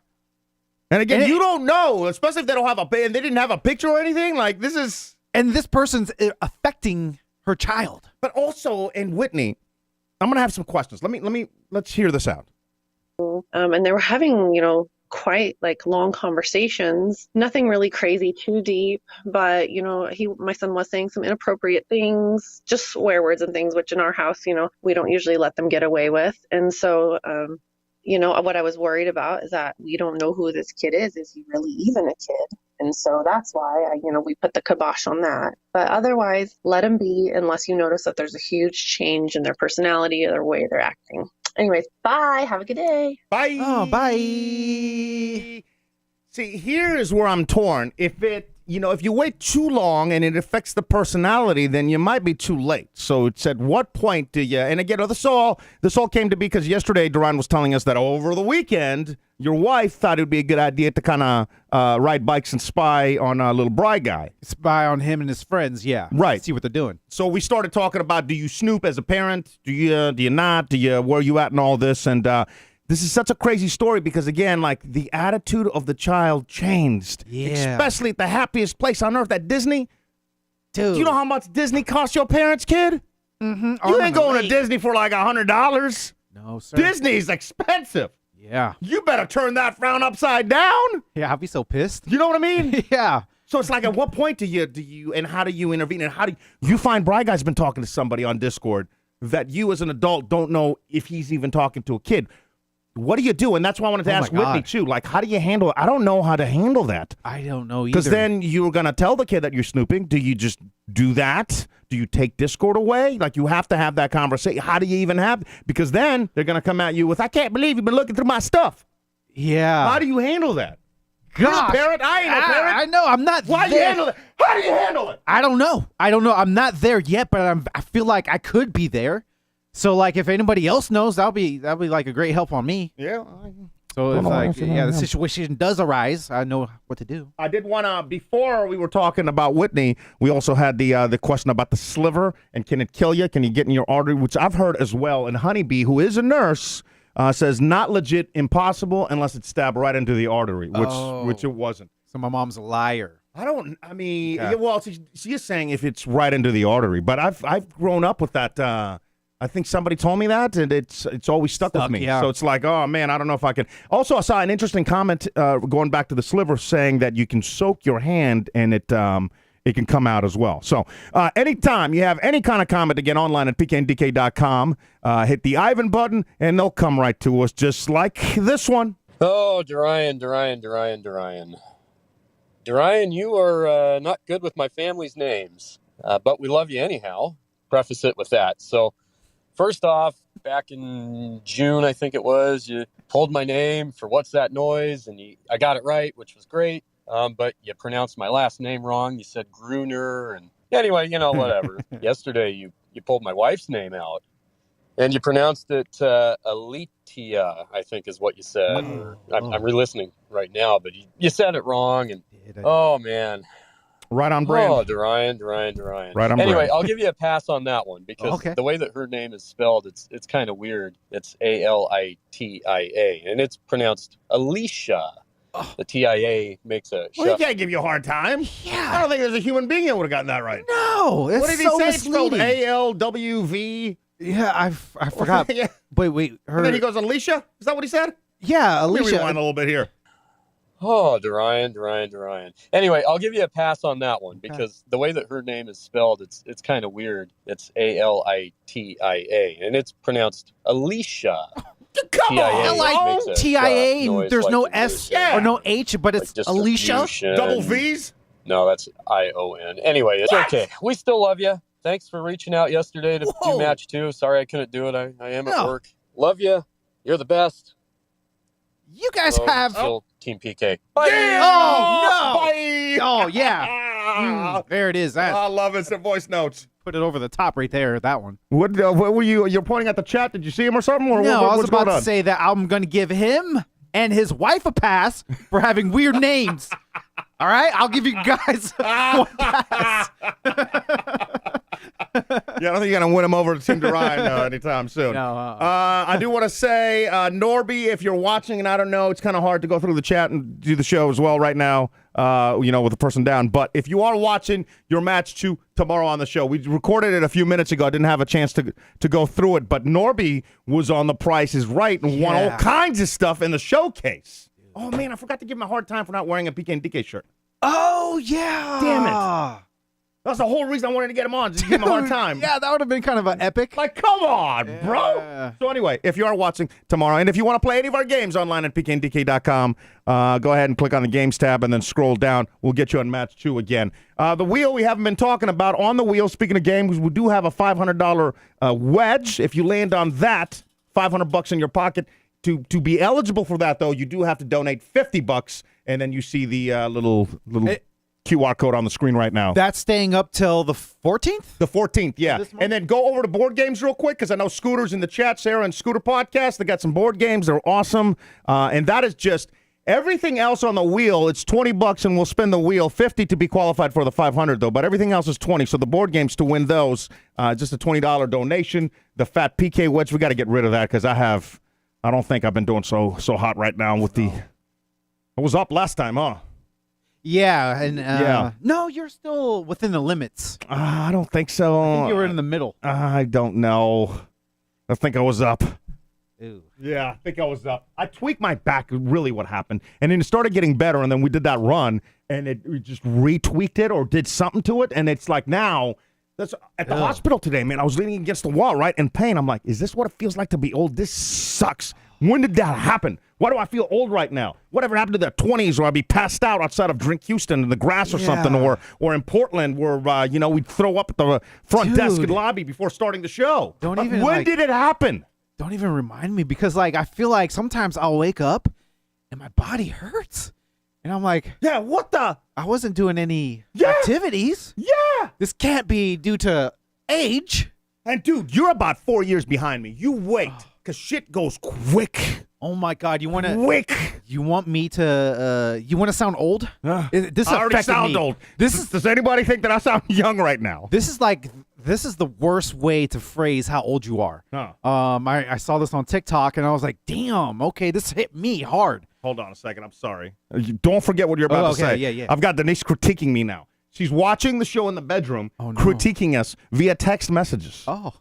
And again, And you don't know, especially if they don't have and they didn't have a picture or anything. Like this is. And this person's affecting her child. But also, in Whitney, I'm gonna have some questions. Let's hear this out. and they were having, quite like long conversations, nothing really crazy too deep, but my son was saying some inappropriate things, just swear words and things, which in our house, we don't usually let them get away with. And so what I was worried about is that we don't know who this kid is he really even a kid? And so that's why we put the kibosh on that. But otherwise, let them be unless you notice that there's a huge change in their personality or their way they're acting. Anyways, bye. Have a good day. Bye. Oh, bye. See, here is where I'm torn. If you wait too long and it affects the personality, then you might be too late. So it's at what point do you? And again, this all came to be because yesterday Duryan was telling us that over the weekend your wife thought it would be a good idea to kind of ride bikes and spy on a little Bry guy. Spy on him and his friends, yeah. Right. See what they're doing. So we started talking about, do you snoop as a parent? Do you not? Where are you at in all this? And this is such a crazy story because, again, like the attitude of the child changed. Yeah. Especially at the happiest place on earth, at Disney. Dude. Do you know how much Disney costs your parents, kid? Mm-hmm. You ain't going to Disney for like $100. No, sir. Disney's expensive. Yeah. You better turn that frown upside down. Yeah, I'd be so pissed. You know what I mean? Yeah. So it's like, at what point do you, and how do you intervene? And how do you find Bry Guy's been talking to somebody on Discord that you as an adult don't know if he's even talking to a kid? What do you do? And that's why I wanted to ask Whitney, too. Like, how do you handle it? I don't know how to handle that. I don't know either. Because then you're going to tell the kid that you're snooping. Do you just do that? Do you take Discord away? Like, you have to have that conversation. How do you even have? Because then they're going to come at you with, I can't believe you've been looking through my stuff. Yeah. How do you handle that? Gosh. You're a parent. I ain't a parent. I know. I'm not Why do you there. handle it? How do you handle it? I don't know. I'm not there yet, but I feel like I could be there. So, like, if anybody else knows, that'll be like a great help on me. Yeah. So if know like anything the about him. situation does arise, I know what to do. I did want to, before we were talking about Whitney, we also had the question about the sliver and can it kill you? Can you get in your artery? Which I've heard as well. And Honeybee, who is a nurse, says not legit, impossible unless it's stabbed right into the artery, which it wasn't. So my mom's a liar. Yeah, well, she is saying if it's right into the artery, but I've grown up with that. I think somebody told me that, and it's always stuck with me. Yeah. So it's like, oh, man, I don't know if I can. Also, I saw an interesting comment going back to the sliver saying that you can soak your hand, and it can come out as well. So anytime you have any kind of comment, again, online at pkndk.com, hit the Ivan button, and they'll come right to us, just like this one. Oh, Duryan. Duryan, you are not good with my family's names, but we love you anyhow. Preface it with that. So, first off, back in June, I think it was, you pulled my name for What's That Noise, and I got it right, which was great, but you pronounced my last name wrong. You said Gruner, and anyway, whatever. Yesterday, you pulled my wife's name out, and you pronounced it Alitia, I think is what you said. I'm re-listening right now, but you said it wrong, and oh, man. Right on brand. Oh, Duryan. Right on Anyway, brand. I'll give you a pass on that one because the way that her name is spelled, it's kind of weird. It's Alitia, and it's pronounced Alicia. The TIA makes a Well, he can't give you a hard time. Yeah. I don't think there's a human being that would have gotten that right. No, that's What did he so say? It's spelled misleading. ALWV. Yeah, I forgot. Yeah. Wait. And then he goes, Alicia? Is that what he said? Yeah, Let me Alicia. rewind a little bit here. Oh, Duryan. Anyway, I'll give you a pass on that one because the way that her name is spelled, it's kind of weird. It's Alitia, and it's pronounced Alicia. Come on, Alitia. There's no S Yeah. or no H, but it's just Alicia. fusion. Double V's? No, that's ION. Anyway, it's okay. We still love you. Thanks for reaching out yesterday to do match 2. Sorry I couldn't do it. I am at work. Love you. You're the best. You guys have. Still Team PK. Bye. Yeah. Oh, no. Bye. Oh yeah. There it is. I love it. It's the voice notes. Put it over the top right there. That one. What were you? You're pointing at the chat. Did you see him or something? Or No, I was what's about going to on? say that I'm going to give him and his wife a pass for having weird names. All right, I'll give you guys one pass. Yeah, I don't think you're going to win him over to Team Duryan anytime soon. No, I do want to say, Norby, if you're watching, and I don't know, it's kind of hard to go through the chat and do the show as well right now, with the person down. But if you are watching your match 2 tomorrow on the show, we recorded it a few minutes ago. I didn't have a chance to go through it. But Norby was on The Price is Right and won all kinds of stuff in the showcase. Oh, man, I forgot to give him a hard time for not wearing a PK and DK shirt. Oh yeah. Damn it. That's the whole reason I wanted to get him on, just to give him a hard time. Yeah, that would have been kind of an epic. Like, come on, bro. Yeah. So anyway, if you are watching tomorrow, and if you want to play any of our games online at pkndk.com, go ahead and click on the Games tab and then scroll down. We'll get you on Match 2 again. The wheel we haven't been talking about. On the wheel, speaking of games, we do have a $500 wedge. If you land on that, $500 in your pocket. To be eligible for that, though, you do have to donate $50, and then you see the little QR code on the screen right now. That's staying up till the 14th? The 14th, yeah. This month? And then go over to board games real quick, because I know Scooter's in the chat, Sarah and Scooter Podcast. They got some board games. They're awesome. And that is just everything else on the wheel. It's $20, and we'll spin the wheel. $50 to be qualified for the $500, though. But everything else is $20. So the board games to win those, just a $20 donation. The fat PK wedge, we got to get rid of that, because I don't think I've been doing so hot right now with the. I was up last time, huh? Yeah, and Yeah. no, you're still within the limits. I don't think so. I think you were in the middle. I don't know. I think I was up. Ew. Yeah, I think I was up. I tweaked my back, really what happened. And then it started getting better, and then we did that run, and we just retweaked it or did something to it, and it's like now, that's at the hospital today, man. I was leaning against the wall, right, in pain. I'm like, is this what it feels like to be old? This sucks. When did that happen? Why do I feel old right now? Whatever happened to the 20s where I'd be passed out outside of Drink Houston in the grass or something, or in Portland where, we'd throw up at the front desk and lobby before starting the show. When did it happen? Don't even remind me, because I feel like sometimes I'll wake up and my body hurts. And I'm like, yeah, what the? I wasn't doing any activities. Yeah. This can't be due to age. And dude, you're about 4 years behind me. You wait, because shit goes quick. Oh my God, you want to? Quick. You want me to? You want to sound old? This I already affected sound me. old. This is. Does anybody think that I sound young right now? This is the worst way to phrase how old you are. Huh. I saw this on TikTok and I was like, damn, okay, this hit me hard. Hold on a second. I'm sorry. Don't forget what you're about to say. Yeah. I've got Denise critiquing me now. She's watching the show in the bedroom, critiquing us via text messages. Oh,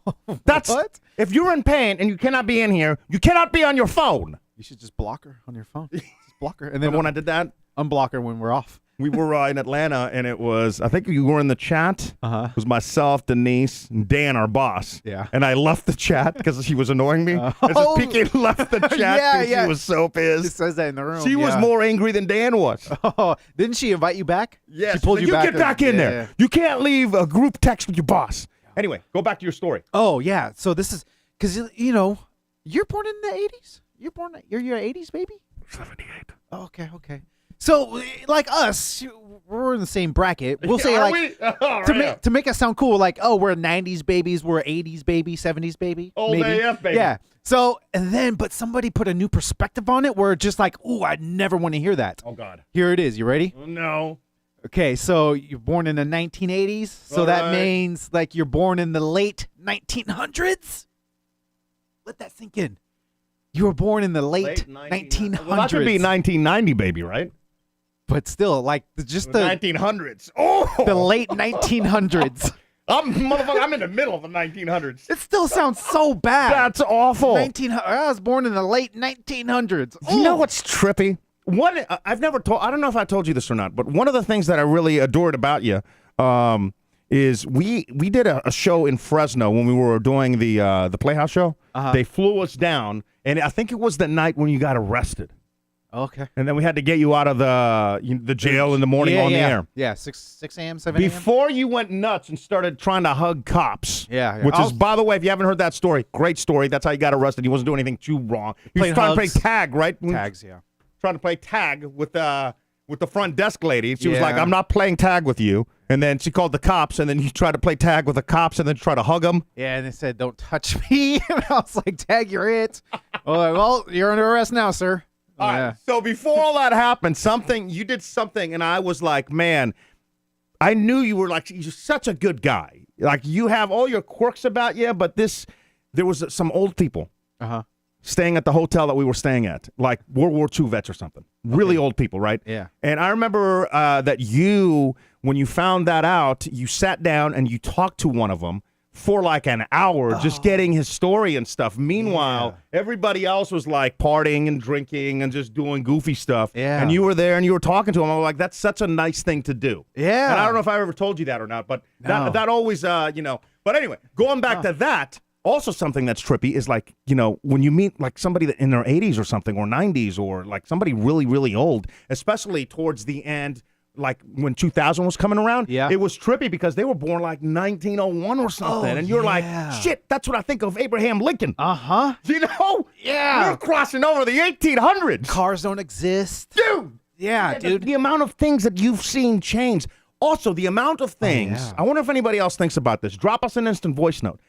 that's what? If you're in pain and you cannot be in here, you cannot be on your phone. You should just block her on your phone. Just block her, and Then then when I did that, unblock her when we're off. we were in Atlanta, and it was, I think you were in the chat. It was myself, Denise, and Dan, our boss. Yeah. And I left the chat because she was annoying me. And so PK left the chat because she was so It pissed. says that in the room. She was more angry than Dan was. Oh, didn't she invite you back? Yes. She pulled you back. Get back in there. Yeah. You can't leave a group text with your boss. Anyway, go back to your story. Oh yeah. So this is because you're born in the 80s. You're your 80s baby. 78. Oh, okay. So like us, we're in the same bracket. We'll say Are like we? to make us sound cool, like, oh, we're 90s babies, we're 80s baby, 70s baby, Old maybe. AF baby. Yeah. So but somebody put a new perspective on it where it's just like, ooh, I never want to hear that. Oh God. Here it is. You ready? No. Okay, so you're born in the 1980s, so that means like you're born in the late 1900s. Let that sink in. You were born in the late 1900s. Well, that could be 1990, baby, right? But still, like just the 1900s. Oh, the late 1900s. I'm in the middle of the 1900s. It still sounds so bad. That's awful. I was born in the late 1900s. You know what's trippy? I don't know if I told you this or not, but one of the things that I really adored about you is we did a show in Fresno when we were doing the Playhouse show. They flew us down, and I think it was the night when you got arrested. Okay. And then we had to get you out of the jail in the morning on the air. Yeah, 6 a.m., 7 a.m. Before you went nuts and started trying to hug cops. Yeah. Which is, by the way, if you haven't heard that story, great story. That's how you got arrested. He wasn't doing anything too wrong. He was trying to play tag, right? Tags, yeah. Trying to play tag with the front desk lady. She was like, Yeah. I'm not playing tag with you. And then she called the cops, and then you tried to play tag with the cops and then try to hug them. Yeah, and they said, don't touch me. And I was like, tag, you're it. Well, you're under arrest now, sir. All right. So before all that happened, you did something, and I was like, man, I knew you were like, you're such a good guy. Like, you have all your quirks about you, but there was some old people staying at the hotel that we were staying at, like World War II vets or something. Really old people, right? Yeah. And I remember that when you found that out, you sat down and you talked to one of them for like an hour, just getting his story and stuff. Meanwhile, everybody else was like partying and drinking and just doing goofy stuff. Yeah. And you were there and you were talking to him. I was like, that's such a nice thing to do. Yeah. And I don't know if I ever told you that or not, but No. that always, But anyway, going back to that, also something that's trippy is like, when you meet like somebody that in their 80s or something or 90s or like somebody really, really old, especially towards the end, like when 2000 was coming around, Yeah. it was trippy because they were born like 1901 or something. And you're like, shit, that's what I think of Abraham Lincoln. Uh-huh. You know? Yeah. We're crossing over the 1800s. Cars don't exist. Dude. Yeah, dude. The amount of things that you've seen change. Also, the amount of things. yeah. I wonder if anybody else thinks about this. Drop us an instant voice note.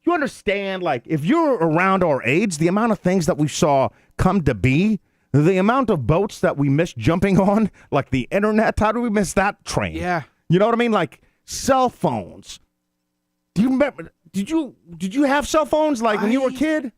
You understand, like, if you're around our age, the amount of things that we saw come to be, the amount of boats that we missed jumping on, like the internet, how do we miss that train? Yeah. You know what I mean? Like cell phones. Do you remember? Did you have cell phones like when you were a kid?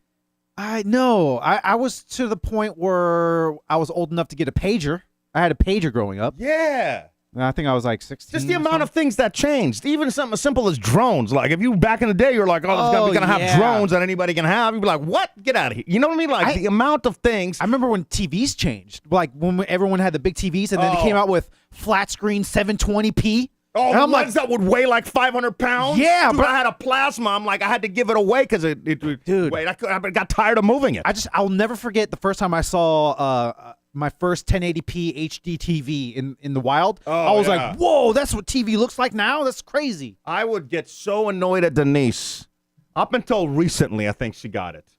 I was to the point where I was old enough to get a pager. I had a pager growing up. Yeah. And I think I was like 16. Just the amount of things that changed. Even something as simple as drones. Like if you back in the day, you're like, oh, we're gonna have drones that anybody can have. You'd be like, what? Get out of here. You know what I mean? Like the amount of things. I remember when TVs changed. Like when everyone had the big TVs, and then they came out with flat screen 720p. Oh, and the ones that would weigh like 500 pounds? Yeah, dude, but I had a plasma. I'm like, I had to give it away because Dude. Wait, I got tired of moving it. I'll never forget the first time I saw my first 1080p HD TV in the wild. I was like, whoa, that's what TV looks like now? That's crazy. I would get so annoyed at Denise. Up until recently, I think she got it.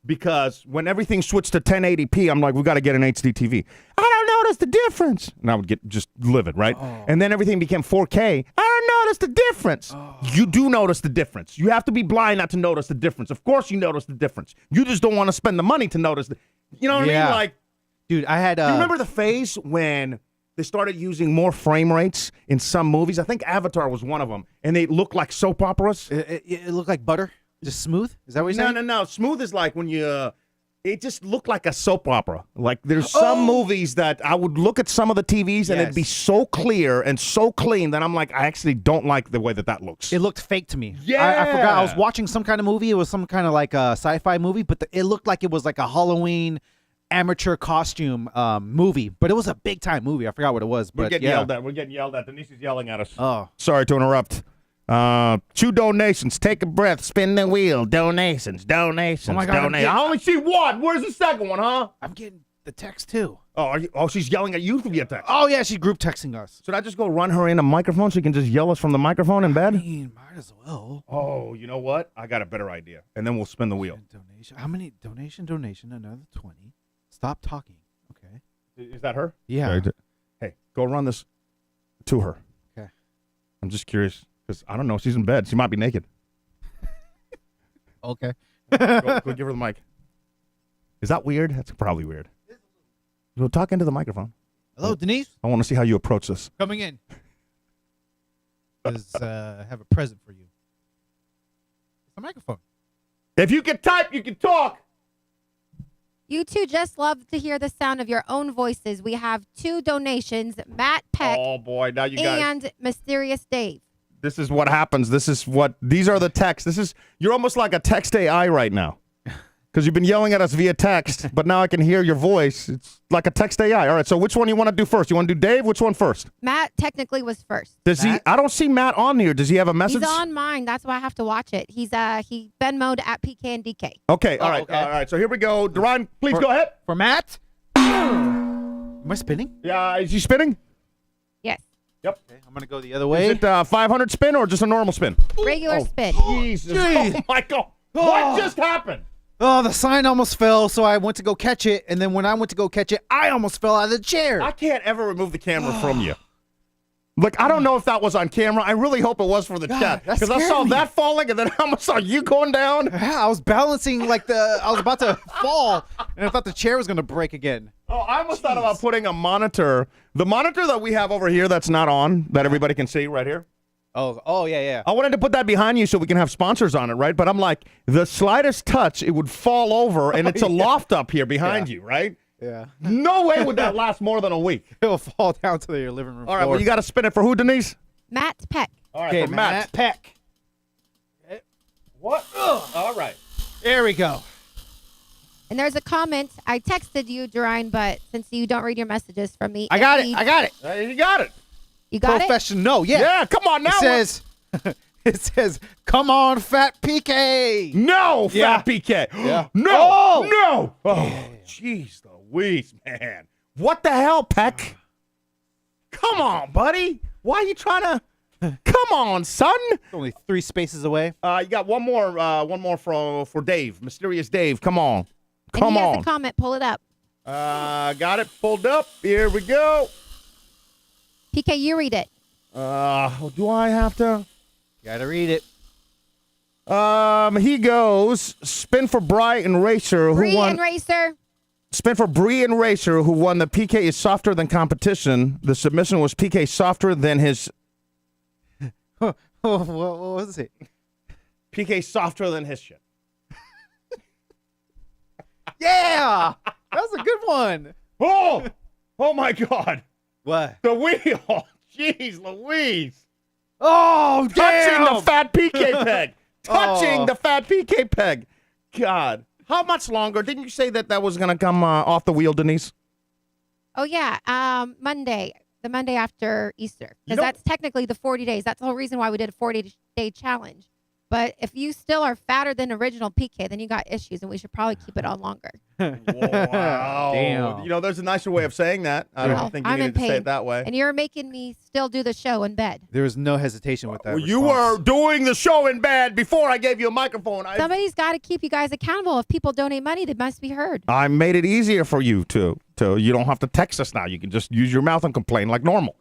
Because when everything switched to 1080p, I'm like, we got to get an HD TV. I don't notice the difference. And I would get just livid, right? And then everything became 4K. I don't notice the difference. You do notice the difference. You have to be blind not to notice the difference. Of course you notice the difference. You just don't want to spend the money to notice. You know what I mean? Like, dude, I had. do you remember the phase when they started using more frame rates in some movies? I think Avatar was one of them. And they looked like soap operas. It looked like butter. Just smooth? Is that what you're saying? No. Smooth is like when you, it just looked like a soap opera. Like there's some movies that I would look at some of the TVs and it'd be so clear and so clean that I'm like, I actually don't like the way that looks. It looked fake to me. Yeah. I forgot. I was watching some kind of movie. It was some kind of like a sci-fi movie, but it looked like it was like a Halloween amateur costume movie. But it was a big time movie. I forgot what it was. We're But getting yelled at. We're getting yelled at. Denise is yelling at us. Oh. Sorry to interrupt. 2 donations. Take a breath. Spin the wheel. Donations. Oh my God, I only see one. Where's the second one, huh? I'm getting the text too. Oh, she's yelling at you via text. Oh yeah, she's group texting us. Should I just go run her in a microphone so you can just yell us from the microphone in bed? I mean, might as well. Oh, you know what? I got a better idea. And then we'll spin the wheel. Donation. How many? Donation. Another 20. Stop talking. Okay. Is that her? Yeah. Hey, go run this to her. Okay. I'm just curious because I don't know. She's in bed. She might be naked. Okay. Go give her the mic. Is that weird? That's probably weird. Go talk into the microphone. Hello, Denise. I want to see how you approach this. Coming in. Because I have a present for you. It's a microphone. If you can type, you can talk. You two just love to hear the sound of your own voices. We have 2 donations, Matt Peck Oh boy, now you guys. and Mysterious Dave. This is what happens. These are the texts. You're almost like a text AI right now. Because you've been yelling at us via text, but now I can hear your voice. It's like a text AI. All right, so which one you want to do first? You want to do Dave? Which one first? Matt technically was first. Does he? I don't see Matt on here. Does he have a message? He's on mine. That's why I have to watch it. He Venmo'd at PK and DK. Okay, all Oh, right, okay. all right. So here we go. Duryan, please go ahead. For Matt? Am I spinning? Yeah, is he spinning? Yes. Yep. Okay, I'm going to go the other way. Is it 500 spin or just a normal spin? Regular spin. Jesus. Jeez. Oh, my God. What just happened? Oh, the sign almost fell, so I went to go catch it. And then when I went to go catch it, I almost fell out of the chair. I can't ever remove the camera from you. Like, I don't know if that was on camera. I really hope it was for the chat. that Because I scared saw me. that falling, and then I saw you going down. Yeah, I was balancing like I was about to fall, and I thought the chair was going to break again. Oh, I almost thought about putting a monitor. The monitor that we have over here that's not on, that everybody can see right here. Oh, yeah. I wanted to put that behind you so we can have sponsors on it, right? But I'm like, the slightest touch, it would fall over, and it's a loft up here behind you, right? Yeah. No way would that last more than a week. It'll fall down to your living room All right, floor. well, you got to spin it for who, Denise? Matt Peck. All right, Okay, for Matt. Peck. What? All right. There we go. And there's a comment. I texted you, Duryan, but since you don't read your messages from me. I got it. Emily- You got it. You got it? Professional. Yeah. Yeah, come on now. It says, come on, fat PK. No, Yeah. Fat PK. Yeah. No, Oh. no. Oh, jeez Louise, man. What the hell, Peck? Come on, buddy. Why are you trying to? Come on, son. Only 3 spaces away. You got one more for Dave, Mysterious Dave. Come on, And come he has on. a comment. Pull it up. Got it pulled up. Here we go. PK, you read it. Do I have to? Gotta read it. He goes spin for Brian Racer, who Bree won. and Racer. Spin for Bree and Racer, who won the PK is softer than competition. The submission was PK softer than his. What was it? PK softer than his shit. Yeah, that was a good one. Oh my God. What? The wheel. Jeez Louise. Oh, Touching damn. the fat PK peg. Touching Oh. the fat PK peg. God. How much longer? Didn't you say that was going to come off the wheel, Denise? Oh, yeah. Monday. The Monday after Easter. You Because know- that's technically the 40 days. That's the whole reason why we did a 40-day challenge. But if you still are fatter than original PK, then you got issues, and we should probably keep it on longer. Wow. Damn. You know, there's a nicer way of saying that. I Well, don't think you I'm in needed to say pain. it that way. And you're making me still do the show in bed. There was no hesitation with that. Well, you were response. doing the show in bed before I gave you a microphone. Somebody's got to keep you guys accountable. If people donate money, they must be heard. I made it easier for you to you don't have to text us now. You can just use your mouth and complain like normal.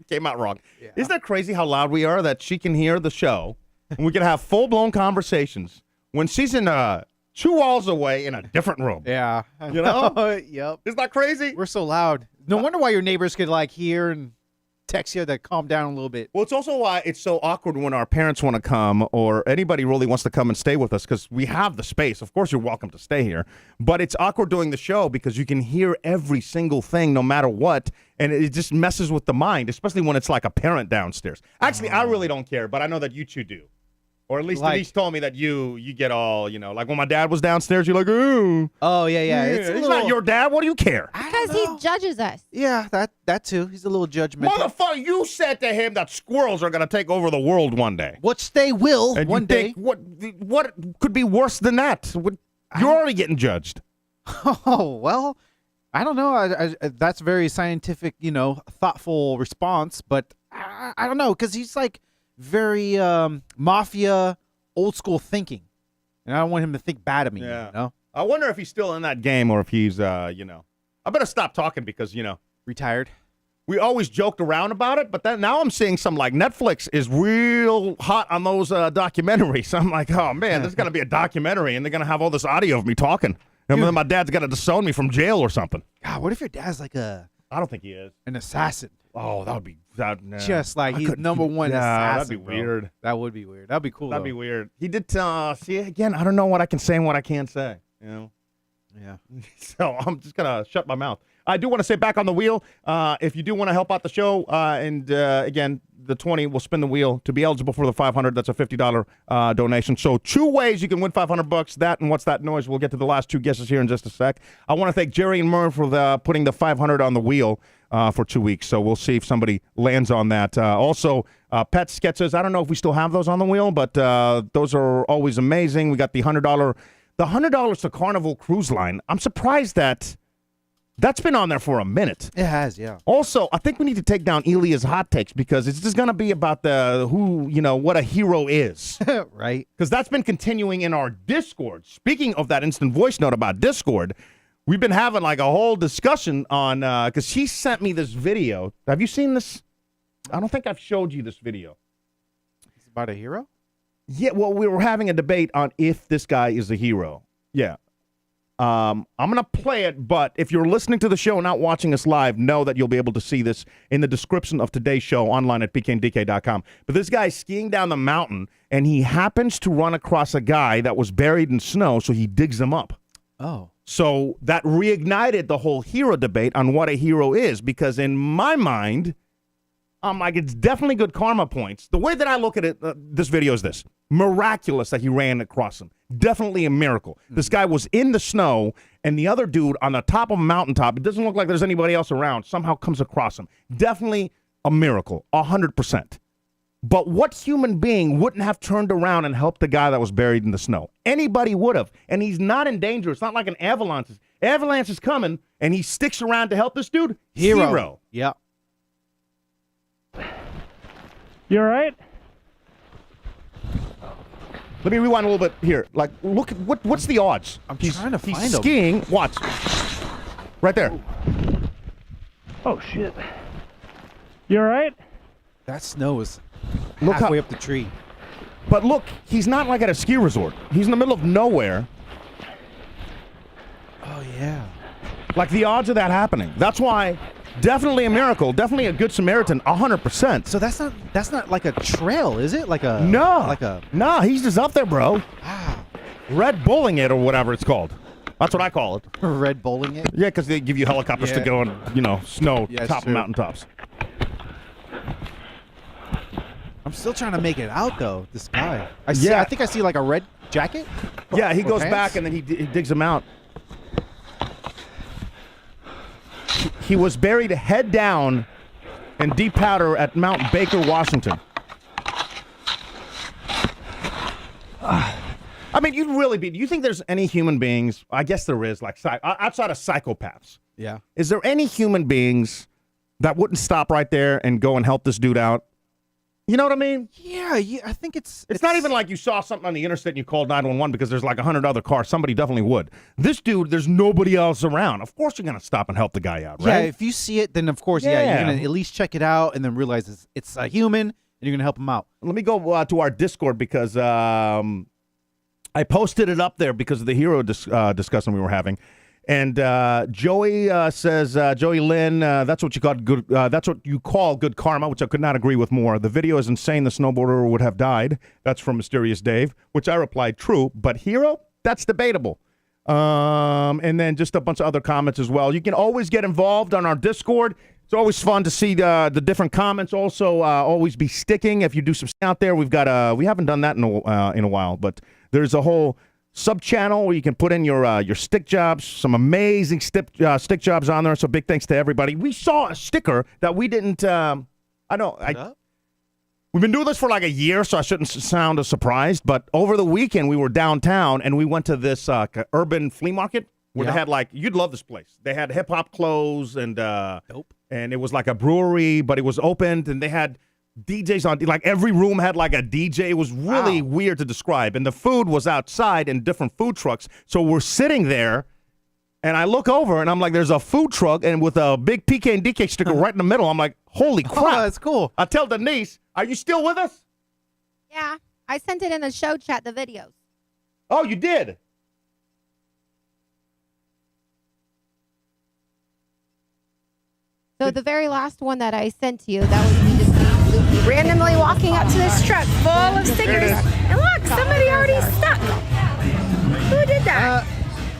Came out wrong. Yeah. Isn't that crazy how loud we are that she can hear the show and we can have full-blown conversations when she's in 2 walls away in a different room? Yeah. You know? Yep. Isn't that crazy? We're so loud. No wonder why your neighbors could like hear and text you to calm down a little bit. Well, it's also why it's so awkward when our parents want to come or anybody really wants to come and stay with us because we have the space. Of course, you're welcome to stay here. But it's awkward doing the show because you can hear every single thing no matter what, and it just messes with the mind, especially when it's like a parent downstairs. Actually, I really don't care, but I know that you two do. Or at least Like- Denise told me that you get all, like when my dad was downstairs, you're like, ooh. Oh, yeah. It's a little, not your dad. What do you care? Because he judges us. Yeah, that too. He's a little judgmental. Motherfucker, you said to him that squirrels are going to take over the world one day. Which they will And one you day. think, what could be worse than that? You're already getting judged. Oh, well, I don't know. I that's a very scientific, thoughtful response, but I don't know because he's like very mafia, old school thinking, and I don't want him to think bad of me. Yeah. You know, I wonder if he's still in that game or if he's, I better stop talking because, retired. we always joked around about it, but then now I'm seeing some like Netflix is real hot on those documentaries. I'm like, oh man, there's gonna be a documentary and they're gonna have all this audio of me talking. And then my dad's gonna disown me from jail or something. God, what if your dad's like I don't think he is. an assassin? Oh, that would be nah. Just like I he's couldn't- number one Yeah, assassin. that'd be bro. weird. That would be weird. That'd be cool. That'd though. be weird. He did see again. I don't know what I can say and what I can't say. Yeah. So I'm just gonna shut my mouth. I do want to say back on the wheel. If you do want to help out the show, and again, the 20 will spin the wheel to be eligible for the 500. That's a $50 donation. So 2 ways you can win $500. That and what's that noise? We'll get to the last 2 guesses here in just a sec. I want to thank Jerry and Murr for putting the 500 on the wheel for 2 weeks. So we'll see if somebody lands on that. Also, pet sketches. I don't know if we still have those on the wheel, but those are always amazing. We got the $100. The $100 to Carnival Cruise Line. I'm surprised that's been on there for a minute. It has. Yeah. Also, I think we need to take down Elia's hot takes because it's just going to be about what a hero is. Right. Because that's been continuing in our Discord. Speaking of that instant voice note about Discord, we've been having like a whole discussion on, because she sent me this video. Have you seen this? I don't think I've showed you this video. It's about a hero. Yeah, well, we were having a debate on if this guy is a hero. Yeah. I'm going to play it, but if you're listening to the show and not watching us live, know that you'll be able to see this in the description of today's show online at pkndk.com. But this guy's skiing down the mountain, and he happens to run across a guy that was buried in snow, so he digs him up. Oh. So that reignited the whole hero debate on what a hero is, because in my mind, I'm like, it's definitely good karma points. The way that I look at it, this video is this. Miraculous that he ran across him. Definitely a miracle. This guy was in the snow, and the other dude on the top of a mountaintop, it doesn't look like there's anybody else around, somehow comes across him. Definitely a miracle, 100%. But what human being wouldn't have turned around and helped the guy that was buried in the snow? Anybody would have. And he's not in danger. It's not like an avalanche. Avalanche is coming, and he sticks around to help this dude. Hero. Yeah. You all right? Let me rewind a little bit here. Like, look, what's the odds? I'm trying to find He's him. skiing. Watch. Right there. Oh, shit. You all right? That snow is Look halfway how- up the tree. But look, he's not like at a ski resort. He's in the middle of nowhere. Oh, yeah. Like, the odds of that happening. That's why, definitely a miracle. Definitely a good Samaritan, 100%. So that's not like a trail, is it? Like a No, he's just up there, bro. Wow. Red Bulling it or whatever it's called. That's what I call it. Red bowling it. Yeah, because they give you helicopters to Yeah. go and, snow Yeah, it's top of true. mountaintops. I'm still trying to make it out though. This guy. I Yeah. think I see like a red jacket. Yeah, he Or goes pants? back and then he digs him out. He was buried head down in deep powder at Mount Baker, Washington. I mean, you'd really be. Do you think there's any human beings? I guess there is, like outside of psychopaths. Yeah. Is there any human beings that wouldn't stop right there and go and help this dude out? You know what I mean? Yeah. I think it's It's not even like you saw something on the interstate and you called 911 because there's like 100 other cars. Somebody definitely would. This dude, there's nobody else around. Of course you're going to stop and help the guy out, right? Yeah. If you see it, then of course, yeah, Yeah. you're gonna at least check it out and then realize it's a human and you're gonna help him out. Let me go to our Discord because I posted it up there because of the hero discussion we were having. And Joey says, Joey Lynn, that's what you call good. That's what you call good karma, which I could not agree with more. The video is insane. The snowboarder would have died. That's from Mysterious Dave, which I replied, true. But hero, that's debatable. And then just a bunch of other comments as well. You can always get involved on our Discord. It's always fun to see the different comments. Also, always be sticking if you do some out there. We've got we haven't done that in a while, but there's a whole sub channel where you can put in your stick jobs. Some amazing stick jobs on there. So big thanks to everybody. We saw a sticker that we didn't. We've been doing this for like a year, so I shouldn't sound surprised. But over the weekend, we were downtown and we went to this urban flea market where they had like, you'd love this place. They had hip hop clothes and Dope. And it was like a brewery, but it was opened and they had DJs on, like every room had like a DJ. It was really weird to describe. And the food was outside in different food trucks. So we're sitting there and I look over and I'm like, there's a food truck and with a big PK and DK sticker right in the middle. I'm like, holy crap. Oh, that's cool. I tell Denise, are you still with us? Yeah, I sent it in the show chat, the videos. Oh, you did? So the very last one that I sent to you, that was me just randomly walking up to this truck full of stickers. And look, somebody already stuck. Who did that?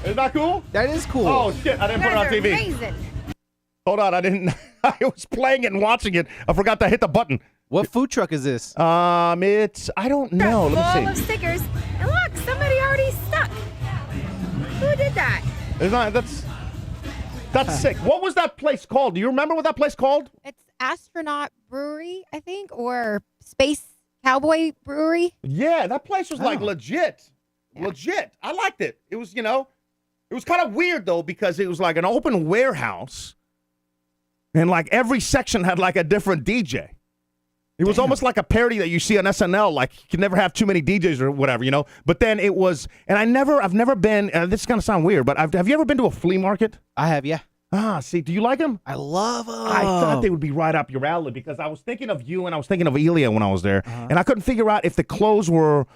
Isn't that cool? That is cool. Oh, shit. I didn't put it on Guys are TV. amazing. Hold on. I didn't. I was playing it and watching it. I forgot to hit the button. What food truck is this? It's, I don't know. Full Let me of see. stickers. And look, somebody already stuck. Who did that? It's not, that's sick. What was that place called? Do you remember what that place called? It's Astronaut Brewery, I think, or Space Cowboy Brewery. Yeah, that place was like Oh. legit. Legit. I liked it. It was, it was kind of weird though because it was like an open warehouse and like every section had like a different DJ. It was almost like a parody that you see on SNL, like you can never have too many DJs or whatever, But then it was, and I've never been, this is going to sound weird, but have you ever been to a flea market? I have, yeah. See, do you like them? I love them. I thought they would be right up your alley because I was thinking of you and I was thinking of Elia when I was there. And I couldn't figure out if the clothes were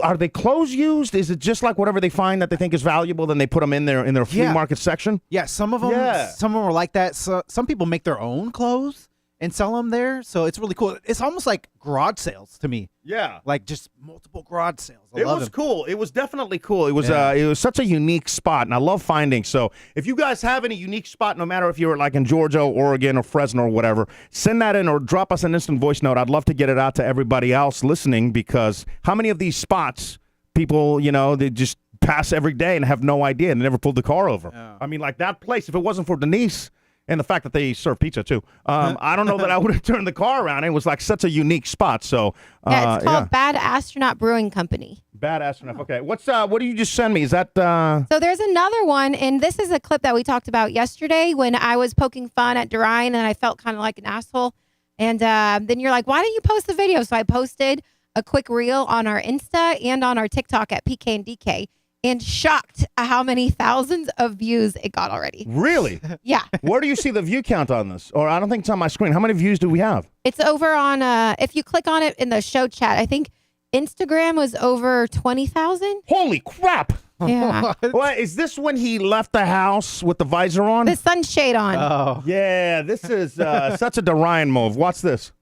are they clothes used? Is it just like whatever they find that they think is valuable, then they put them in their flea Yeah. market section? Yeah, some of them are like that. So, some people make their own clothes and sell them there. So it's really cool. It's almost like garage sales to me. Yeah. Like just multiple garage sales. I It love was them. cool. It was definitely cool. It was Yeah. it was such a unique spot, and I love finding. So if you guys have any unique spot, no matter if you're like in Georgia, Oregon, or Fresno, or whatever, send that in or drop us an instant voice note. I'd love to get it out to everybody else listening because how many of these spots people, they just pass every day and have no idea and never pulled the car over. Yeah. I mean, like that place, if it wasn't for Denise, and the fact that they serve pizza too. I don't know that I would have turned the car around. It was like such a unique spot. So Yeah, it's called Bad Astronaut Brewing Company. Bad Astronaut. Okay, what did you just send me? Is that So there's another one, and this is a clip that we talked about yesterday when I was poking fun at Duryan, and I felt kind of like an asshole. And then you're like, why didn't you post the video? So I posted a quick reel on our Insta and on our TikTok at PK and DK, and shocked at how many thousands of views it got already. really? Yeah. Where do you see the view count on this? Or I don't think it's on my screen. How many views do we have? It's over on, if you click on it in the show chat, I think Instagram was over 20,000. Holy crap! Yeah. What is this when he left the house with the visor on? The sunshade on. Oh. Yeah, this is such a Duryan move. Watch this.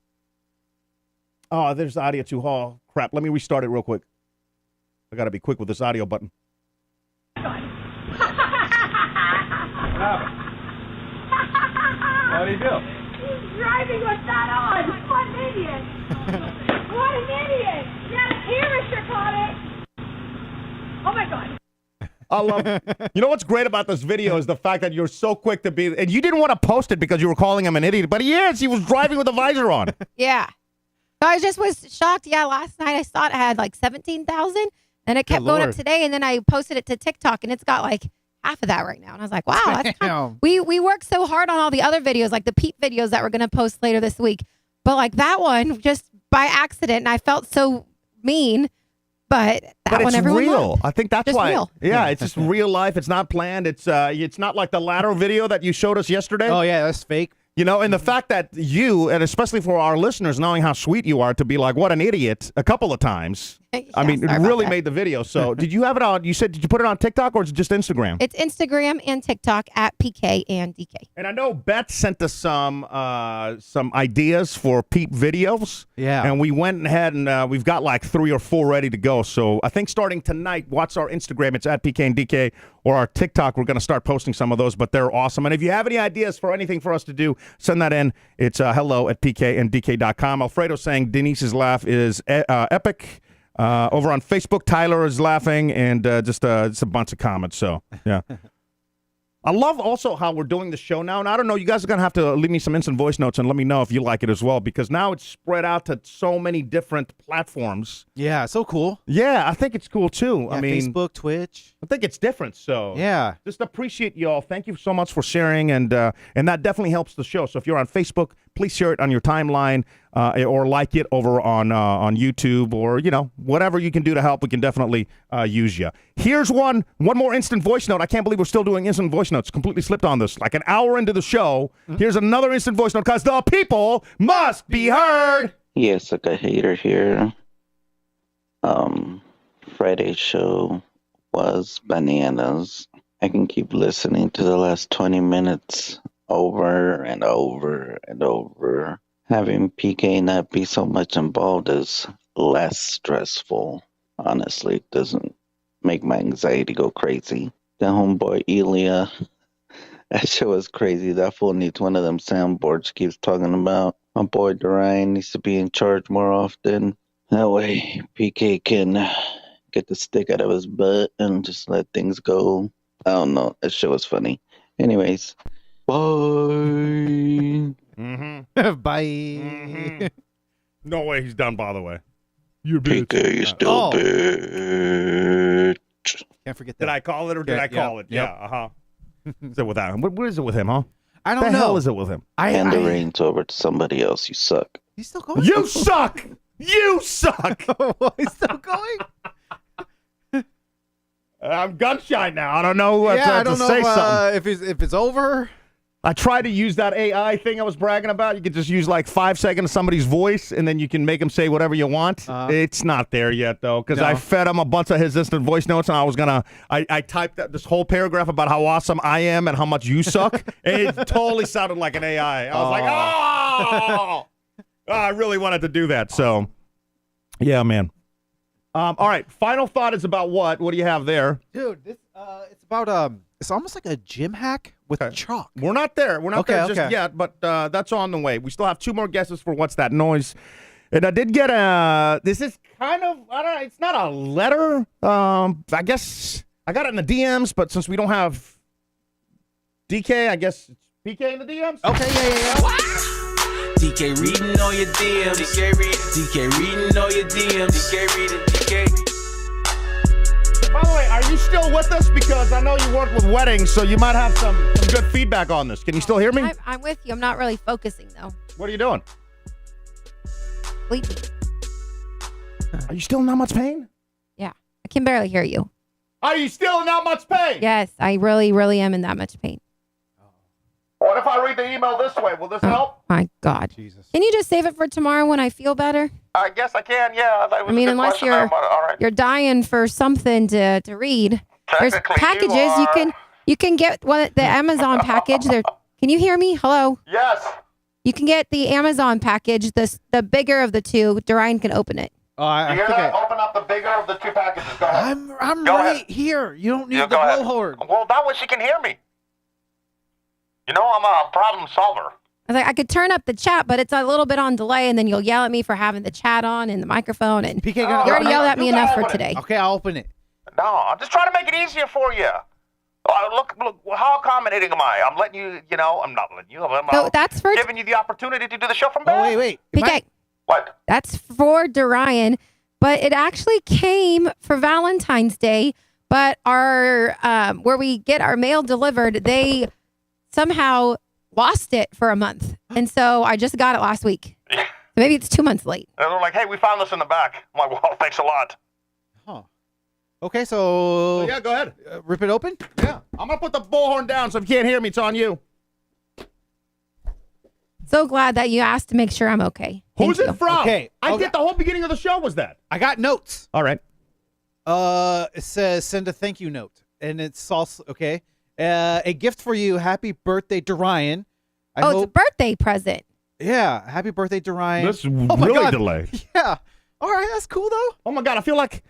Oh, there's the audio too. Oh, crap. Let me restart it real quick. I got to be quick with this audio button. How do you do? He's driving with that on. What an idiot. What an idiot. Yeah, here is your caught it. Oh my God. I love. You know what's great about this video is the fact that you're so quick to be, and you didn't want to post it because you were calling him an idiot, but he is. He was driving with a visor on. Yeah. So I just was shocked. Yeah, last night I saw it had like 17,000, and it kept Good going Lord. up today, and then I posted it to TikTok, and it's got like half of that right now. And I was like, wow, that's Damn. we worked so hard on all the other videos, like the Peep videos that we're going to post later this week. But like that one, just by accident, and I felt so mean. But that But one, it's everyone real. loved. I think that's Just why. real. Yeah, it's just real life. It's not planned. It's not like the lateral video that you showed us yesterday. Oh yeah, that's fake. You know, and the fact that you, and especially for our listeners, knowing how sweet you are to be like, what an idiot, a couple of times. I mean, it sorry about really that. made the video. So did you have it on, you said, did you put it on TikTok or is it just Instagram? It's Instagram and TikTok at PK and DK. And I know Beth sent us some ideas for Peep videos. Yeah. And we went ahead and we've got like 3 or 4 ready to go. So I think starting tonight, watch our Instagram. It's at PK and DK, or our TikTok. We're going to start posting some of those, but they're awesome. And if you have any ideas for anything for us to do, send that in. It's hello at pkanddk.com. Alfredo saying Denise's laugh is epic. Over on Facebook, Tyler is laughing, and just a bunch of comments. So, yeah. I love also how we're doing the show now, and I don't know, you guys are going to have to leave me some instant voice notes and let me know if you like it as well, because now it's spread out to so many different platforms. Yeah, so cool. Yeah, I think it's cool, too. Yeah, I mean, Facebook, Twitch. I think it's different, so Yeah. just appreciate y'all. Thank you so much for sharing, and that definitely helps the show. So if you're on Facebook, please share it on your timeline, or like it over on YouTube, or whatever you can do to help. We can definitely use you. Here's one more instant voice note. I can't believe we're still doing instant voice notes. Completely slipped on this. Like an hour into the show, here's another instant voice note because the people must be heard. Yes, like a hater here. Friday's show was bananas. I can keep listening to the last 20 minutes over and over and over. Having PK not be so much involved is less stressful. Honestly, it doesn't make my anxiety go crazy. The homeboy Elia, that show is crazy. That fool needs one of them soundboards he keeps talking about. My boy Duryan needs to be in charge more often. That way PK can get the stick out of his butt and just let things go. I don't know. That show is funny. Anyways, bye. Bye. No way he's done, by the way. You're PK, you still bitch. Can't forget that. Did I call it or did I call it? Yep. Yeah, uh-huh. Is it with that? What is it with him, huh? I don't the know. hell is it with him? Hand the reins over to somebody else. You suck. He's still going? You suck! You suck! He's still going? I'm gun shy now. I don't know what Yeah, I to don't know say something. if it's over. I tried to use that AI thing I was bragging about. You could just use like 5 seconds of somebody's voice, and then you can make them say whatever you want. It's not there yet, though, because I fed him a bunch of his instant voice notes, and I typed this whole paragraph about how awesome I am and how much you suck, and it totally sounded like an AI. I was like, oh! I really wanted to do that, so yeah, man. All right, final thought is about what? What do you have there? Dude, this it's about it's almost like a gym hack with chalk. We're not there. We're not there just okay. yet, but that's on the way. We still have 2 more guesses for What's That Noise. And I did get this is kind of, I don't know, it's not a letter. I guess I got it in the DMs, but since we don't have DK, I guess it's PK in the DMs? Okay, yeah. DK reading all your DMs. DK reading all your DMs. DK reading, DK. By the way, are you still with us? Because I know you work with weddings, so you might have some good feedback on this. Can you still hear me? I'm with you. I'm not really focusing though. What are you doing? Sleepy. Are you still in that much pain? Yeah. I can barely hear you. Are you still in that much pain? Yes, I really, really am in that much pain. What if I read the email this way? Will this help? My God. Jesus. Can you just save it for tomorrow when I feel better? I guess I can, yeah. I mean, unless you're dying for something to read. There's packages you can get the Amazon package. There. Can you hear me? Hello. Yes. You can get the Amazon package. The bigger of the two. Duryan can open it. Oh, I think open up the bigger of the two packages. Go ahead. I'm Go right ahead. here. You don't need Yeah, the go ahead. blowhorn. Well, that way she can hear me. You know, I'm a problem solver. I was like, I could turn up the chat, but it's a little bit on delay, and then you'll yell at me for having the chat on and the microphone. And PK, you already yelled at me enough for today. Okay, I'll open it. No, I'm just trying to make it easier for you. Look, how accommodating am I? I'm letting you, I'm not letting you. So that's for giving you the opportunity to do the show from bed. Oh, wait. PK. What? That's for Duryan, but it actually came for Valentine's Day. But our where we get our mail delivered, they somehow lost it for a month, and so I just got it last week. So maybe it's 2 months late. And they're like, hey, we found this in the back. I'm like, well, thanks a lot. Huh. Okay, so Yeah, go ahead. Rip it open. Yeah, I'm gonna put the bullhorn down, so if you can't hear me, it's on you. So glad that you asked to make sure I'm okay. Who's Thank it you. from? Okay. I get the whole beginning of the show was that. I got notes. All right. It says send a thank you note, and it's also okay. A gift for you. Happy birthday, Duryan. It's a birthday present. Yeah, happy birthday, Duryan. This my really God. delay. Yeah. All right, that's cool though. Oh my God, I feel like,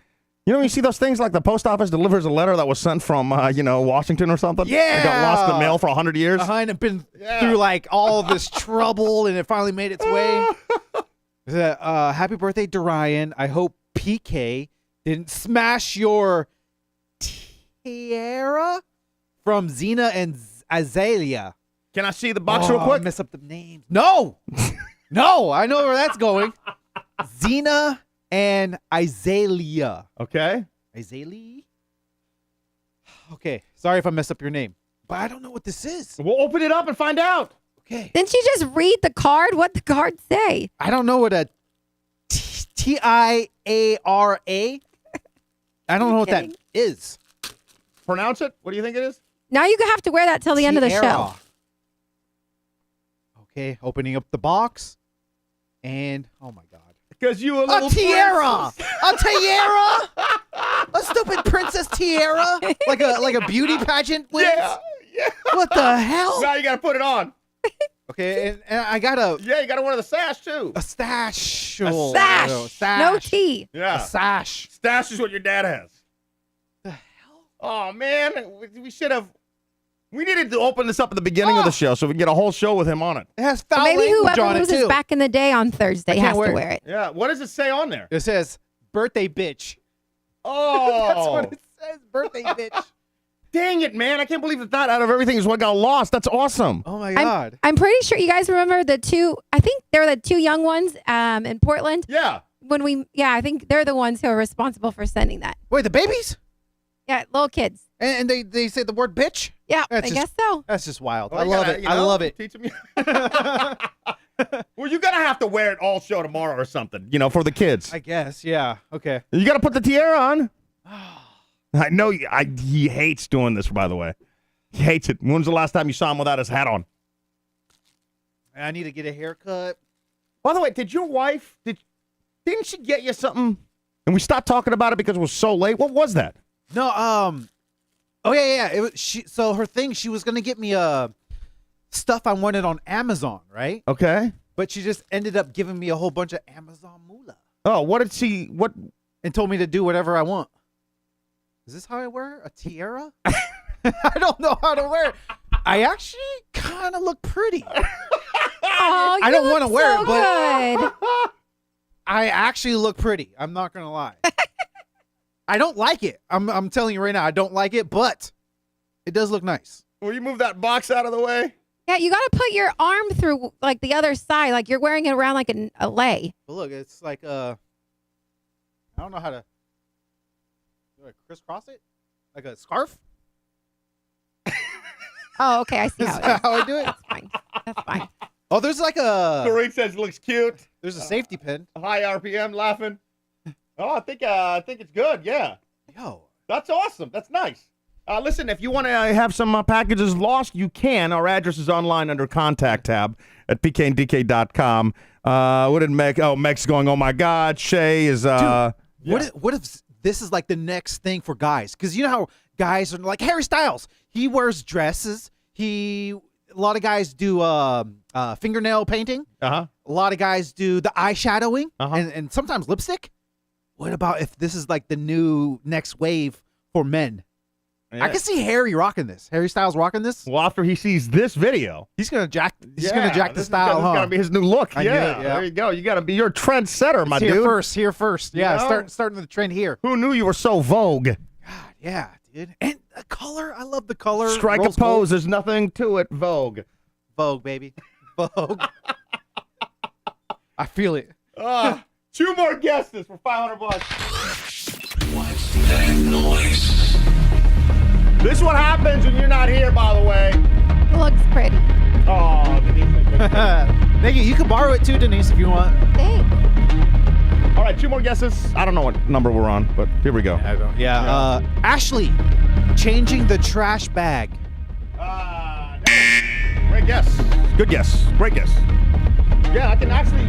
when you see those things like the post office delivers a letter that was sent from, Washington or something? Yeah. It got lost in the mail for 100 years. And it's been through like all of this trouble, and it finally made its way. Happy birthday, Duryan. I hope PK didn't smash your tiara from Xena and Azalea. Can I see the box real quick? Mess up the names. No, no, I know where that's going. Xena and Azalea. Okay. Azalea. Okay, sorry if I messed up your name, but I don't know what this is. We'll open it up and find out. Okay. Didn't you just read the card? What the card say? I don't know what a TIARA. I don't know what that kidding? is. Pronounce it. What do you think it is? Now you have to wear that till the end of the show. Tiara. Okay, opening up the box, and oh my God. Because you a little A tiara! A tiara! A stupid princess tiara? Like a beauty pageant wins? Yeah. What the hell? Now you got to put it on. Okay, and I got Yeah, you got to wear the sash, too. a stash. A Sash. Sash. No T. A Yeah. sash. Stash is what your dad has. The hell? Oh, man. We should have. We needed to open this up at the beginning of the show so we can get a whole show with him on it. It has foul Maybe language whoever on it, loses too. back in the day on Thursday I can't has wear to it. wear it. Yeah. What does it say on there? It says, birthday bitch. Oh. That's what it says, birthday bitch. Dang it, man. I can't believe that out of everything is what got lost. That's awesome. Oh, my God. I'm pretty sure you guys remember the two. I think they were the two young ones in Portland. Yeah. I think they're the ones who are responsible for sending that. Wait, the babies? Yeah, little kids. And they say the word bitch? Yeah, That's I just- guess so. That's just wild. Well, I you love gotta, it. I love it. Teach them. Well, you're going to have to wear it all show tomorrow or something, for the kids. I guess, yeah. Okay. You got to put the tiara on. I know he hates doing this, by the way. He hates it. When's the last time you saw him without his hat on? I need to get a haircut. By the way, did your wife, didn't she get you something? And we stopped talking about it because it was so late. What was that? No, oh yeah. It was so her thing, she was gonna get me stuff I wanted on Amazon, right? Okay. But she just ended up giving me a whole bunch of Amazon moolah Oh, what? and told me to do whatever I want. Is this how I wear a tiara? I don't know how to wear it. I actually kind of look pretty. Oh, I don't want to wear it, but but I actually look pretty. I'm not gonna lie. I don't like it. I'm telling you right now, I don't like it, but it does look nice. Will you move that box out of the way? Yeah, you got to put your arm through like the other side, like you're wearing it around like a lei. But look, it's like I don't know how to do I crisscross it, like a scarf. Oh, okay, I see Is how it that is. how I do it? That's fine. That's fine. Oh, there's like a Doreen says it looks cute. there's a safety pin. High RPM, laughing. Oh, I think it's good. Yeah, Yo, that's awesome. That's nice. Listen, if you want to have some packages lost, you can. Our address is online under Contact tab at pkndk.com. What did Meg? Oh, Meg's going, oh, my God. Shay is... what if this is like the next thing for guys? Because you know how guys are like Harry Styles. He wears dresses. A lot of guys do fingernail painting. Uh-huh. A lot of guys do the eyeshadowing Uh-huh. and sometimes lipstick. What about if this is like the new next wave for men? I can see Harry rocking this. Harry Styles rocking this. Well, after he sees this video... He's gonna jack the this style, This huh? is gonna be his new look. I knew Yeah, it, yeah. there you go. You gotta be your trendsetter, my It's here dude. Here first. Yeah, You know? starting the trend here. Who knew you were so Vogue? God, yeah, dude. And the color, I love the color. Strike a Rose pose. gold. There's nothing to it. Vogue. Vogue, baby. Vogue. I feel it. 2 more guesses for $500. What's that noise? This is what happens when you're not here, by the way. It looks pretty. Oh, Denise. Thank you. You can borrow it too, Denise, if you want. Thanks. All right, 2 more guesses. I don't know what number we're on, but here we go. Yeah. Ashley, changing the trash bag. No. Great guess. Good guess. Great guess. Yeah, I can actually...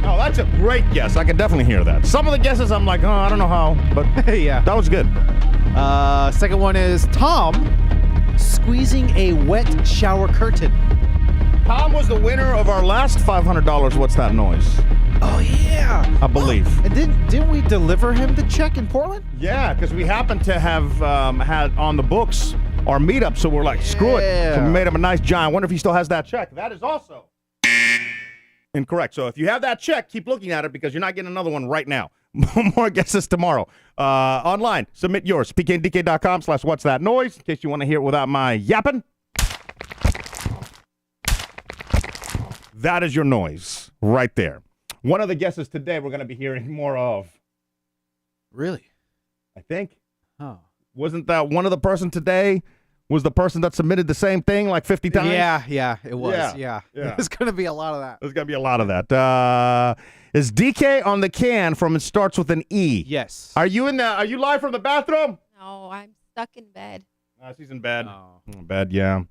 Oh, that's a great guess. I can definitely hear that. Some of the guesses I'm like, oh, I don't know how, but Yeah. that was good. Second one is Tom squeezing a wet shower curtain. Tom was the winner of our last $500 What's That Noise? Oh yeah, I believe. And didn't we deliver him the check in Portland? Yeah, because we happened to have had on the books our meetup, so we're like, screw it. So we made him a nice giant. I wonder if he still has that check. That is also incorrect. So if you have that check, keep looking at it because you're not getting another one right now. More guesses tomorrow. Online, submit yours. pkndk.com/what's that noise in case you want to hear it without my yapping. That is your noise right there. One of the guesses today we're going to be hearing more of. Really? I think. Oh. Wasn't that one of the person today was the person that submitted the same thing like 50 times? Yeah, it was. Yeah. There's going to be a lot of that. There's going to be a lot of that. Is DK on the can from It Starts With an E? Yes. Are you live from the bathroom? No, I'm stuck in bed. She's in bed. Oh. Bed, yeah.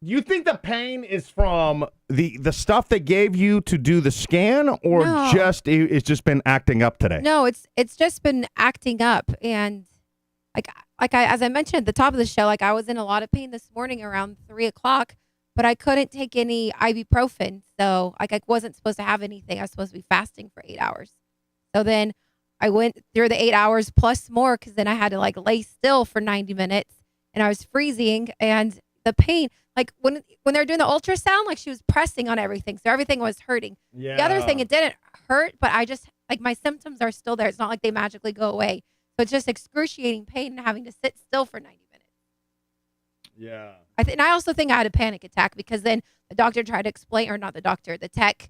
You think the pain is from the stuff they gave you to do the scan, or No. it's just been acting up today? No, it's just been acting up, and as I mentioned at the top of the show, like I was in a lot of pain this morning around 3:00, but I couldn't take any ibuprofen, so I wasn't supposed to have anything. I was supposed to be fasting for 8 hours. So then I went through the 8 hours plus more because then I had to lay still for 90 minutes, and I was freezing, and the pain. Like when they're doing the ultrasound, she was pressing on everything. So everything was hurting. Yeah. The other thing, it didn't hurt, but I just, my symptoms are still there. It's not like they magically go away. So it's just excruciating pain and having to sit still for 90 minutes. Yeah. And I also think I had a panic attack because then the doctor tried to explain, or not the doctor, the tech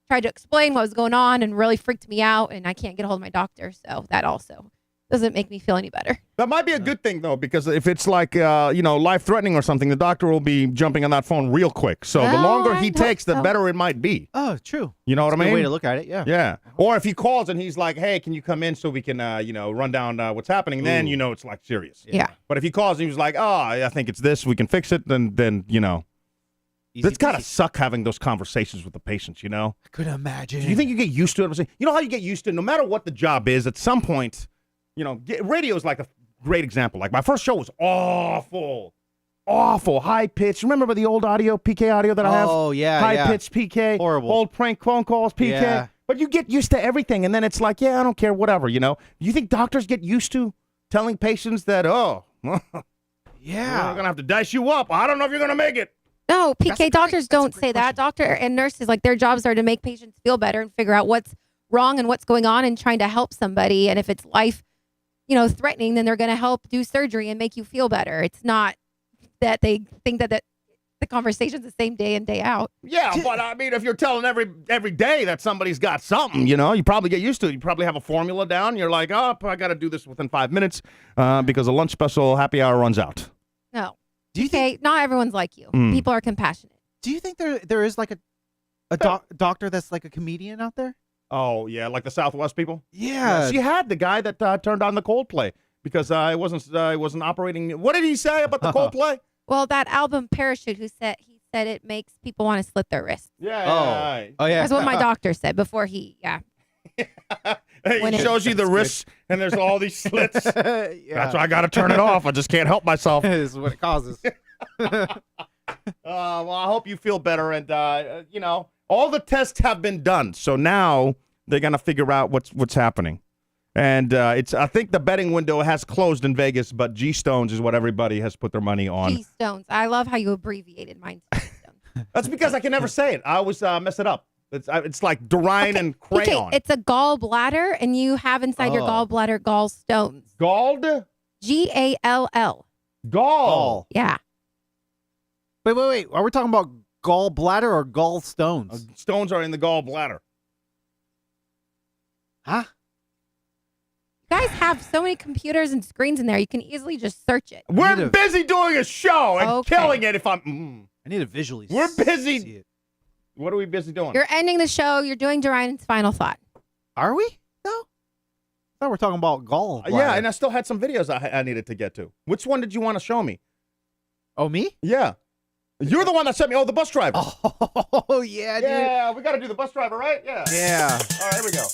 tried to explain what was going on and really freaked me out. And I can't get a hold of my doctor. So that also doesn't make me feel any better. That might be a good thing, though, because if it's life-threatening or something, the doctor will be jumping on that phone real quick. So the longer he takes, the better it might be. Oh, true. You know what I mean? Good way to look at it, yeah. Yeah. Or if he calls and he's like, hey, can you come in so we can, run down what's happening, then it's serious. Yeah. But if he calls and he was like, oh, I think it's this, we can fix it, then it's got to suck having those conversations with the patients, I could imagine. Do you think you get used to it? You know how you get used to it? No matter what the job is, at some point, radio is like a great example. Like my first show was awful, high pitched. Remember the old audio, PK audio that I have? Oh, yeah, high pitched PK. Horrible. Old prank phone calls, PK. Yeah. But you get used to everything, and then it's like, yeah, I don't care, whatever, You think doctors get used to telling patients that, we're going to have to dice you up. I don't know if you're going to make it. No, PK doctors don't say that. Doctor and nurses, their jobs are to make patients feel better and figure out what's wrong and what's going on and trying to help somebody. And if it's life threatening, then they're going to help do surgery and make you feel better. It's not that they think that the conversation's the same day in, day out. Yeah, but I mean, if you're telling every day that somebody's got something, you probably get used to it. You probably have a formula down. You're like, oh, I got to do this within 5 minutes because the lunch special happy hour runs out. No. Not everyone's like you. People are compassionate. Do you think there is like a doctor that's like a comedian out there? Oh, yeah, like the Southwest people? Yeah. She had the guy that turned on the Coldplay because I wasn't operating. What did he say about the Coldplay? Well, that album Parachute, he said it makes people want to slit their wrists. Yeah. Oh, yeah. That's what my doctor said before he, He shows you the wrists, and there's all these slits. Yeah. That's why I got to turn it off. I just can't help myself. This is what it causes. Well, I hope you feel better. And, all the tests have been done. So now they're going to figure out what's happening. And I think the betting window has closed in Vegas, but G-Stones is what everybody has put their money on. G-Stones. I love how you abbreviated mine. That's because I can never say it. I always mess it up. It's like Duryan and crayon. Okay, it's a gallbladder, and you have inside your gallbladder gallstones. Galled? G-A-L-L. Gall. Yeah. Wait. Are we talking about gallbladder or gallstones? Stones are in the gallbladder. Huh? You guys have so many computers and screens in there. You can easily just search it. We're busy doing a show and killing it if I'm... I need to visually We're busy. see it. What are we busy doing? You're ending the show. You're doing Duryan's final thought. Are we? No. I thought we're talking about gallbladder. Yeah, and I still had some videos I needed to get to. Which one did you want to show me? Oh, me? Yeah. You're the one that sent me. Oh, the bus driver. Oh, yeah, dude. Yeah, we got to do the bus driver, right? Yeah. Yeah. All right, here we go.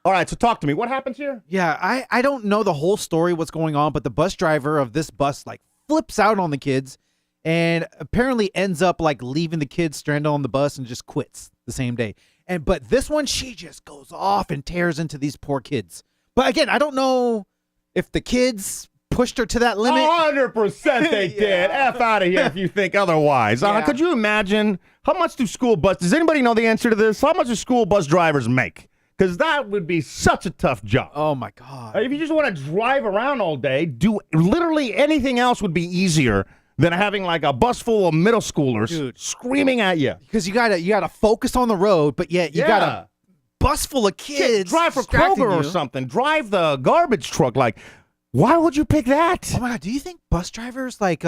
All right, so talk to me. What happens here? Yeah, I don't know the whole story, what's going on, but the bus driver of this bus like flips out on the kids and apparently ends up like leaving the kids stranded on the bus and just quits the same day. But this one, she just goes off and tears into these poor kids. But again, I don't know if the kids pushed her to that limit. 100% they did. F out of here if you think otherwise. Yeah. Could you imagine how much do does anybody know the answer to this? How much do school bus drivers make? Because that would be such a tough job. Oh, my God. If you just want to drive around all day, do literally anything else would be easier than having like a bus full of middle schoolers screaming at you. Because you gotta focus on the road, but yet you got a bus full of kids. Drive for Kroger or something. Drive the garbage truck. Like, why would you pick that? Oh, my God. Do you think bus drivers, like,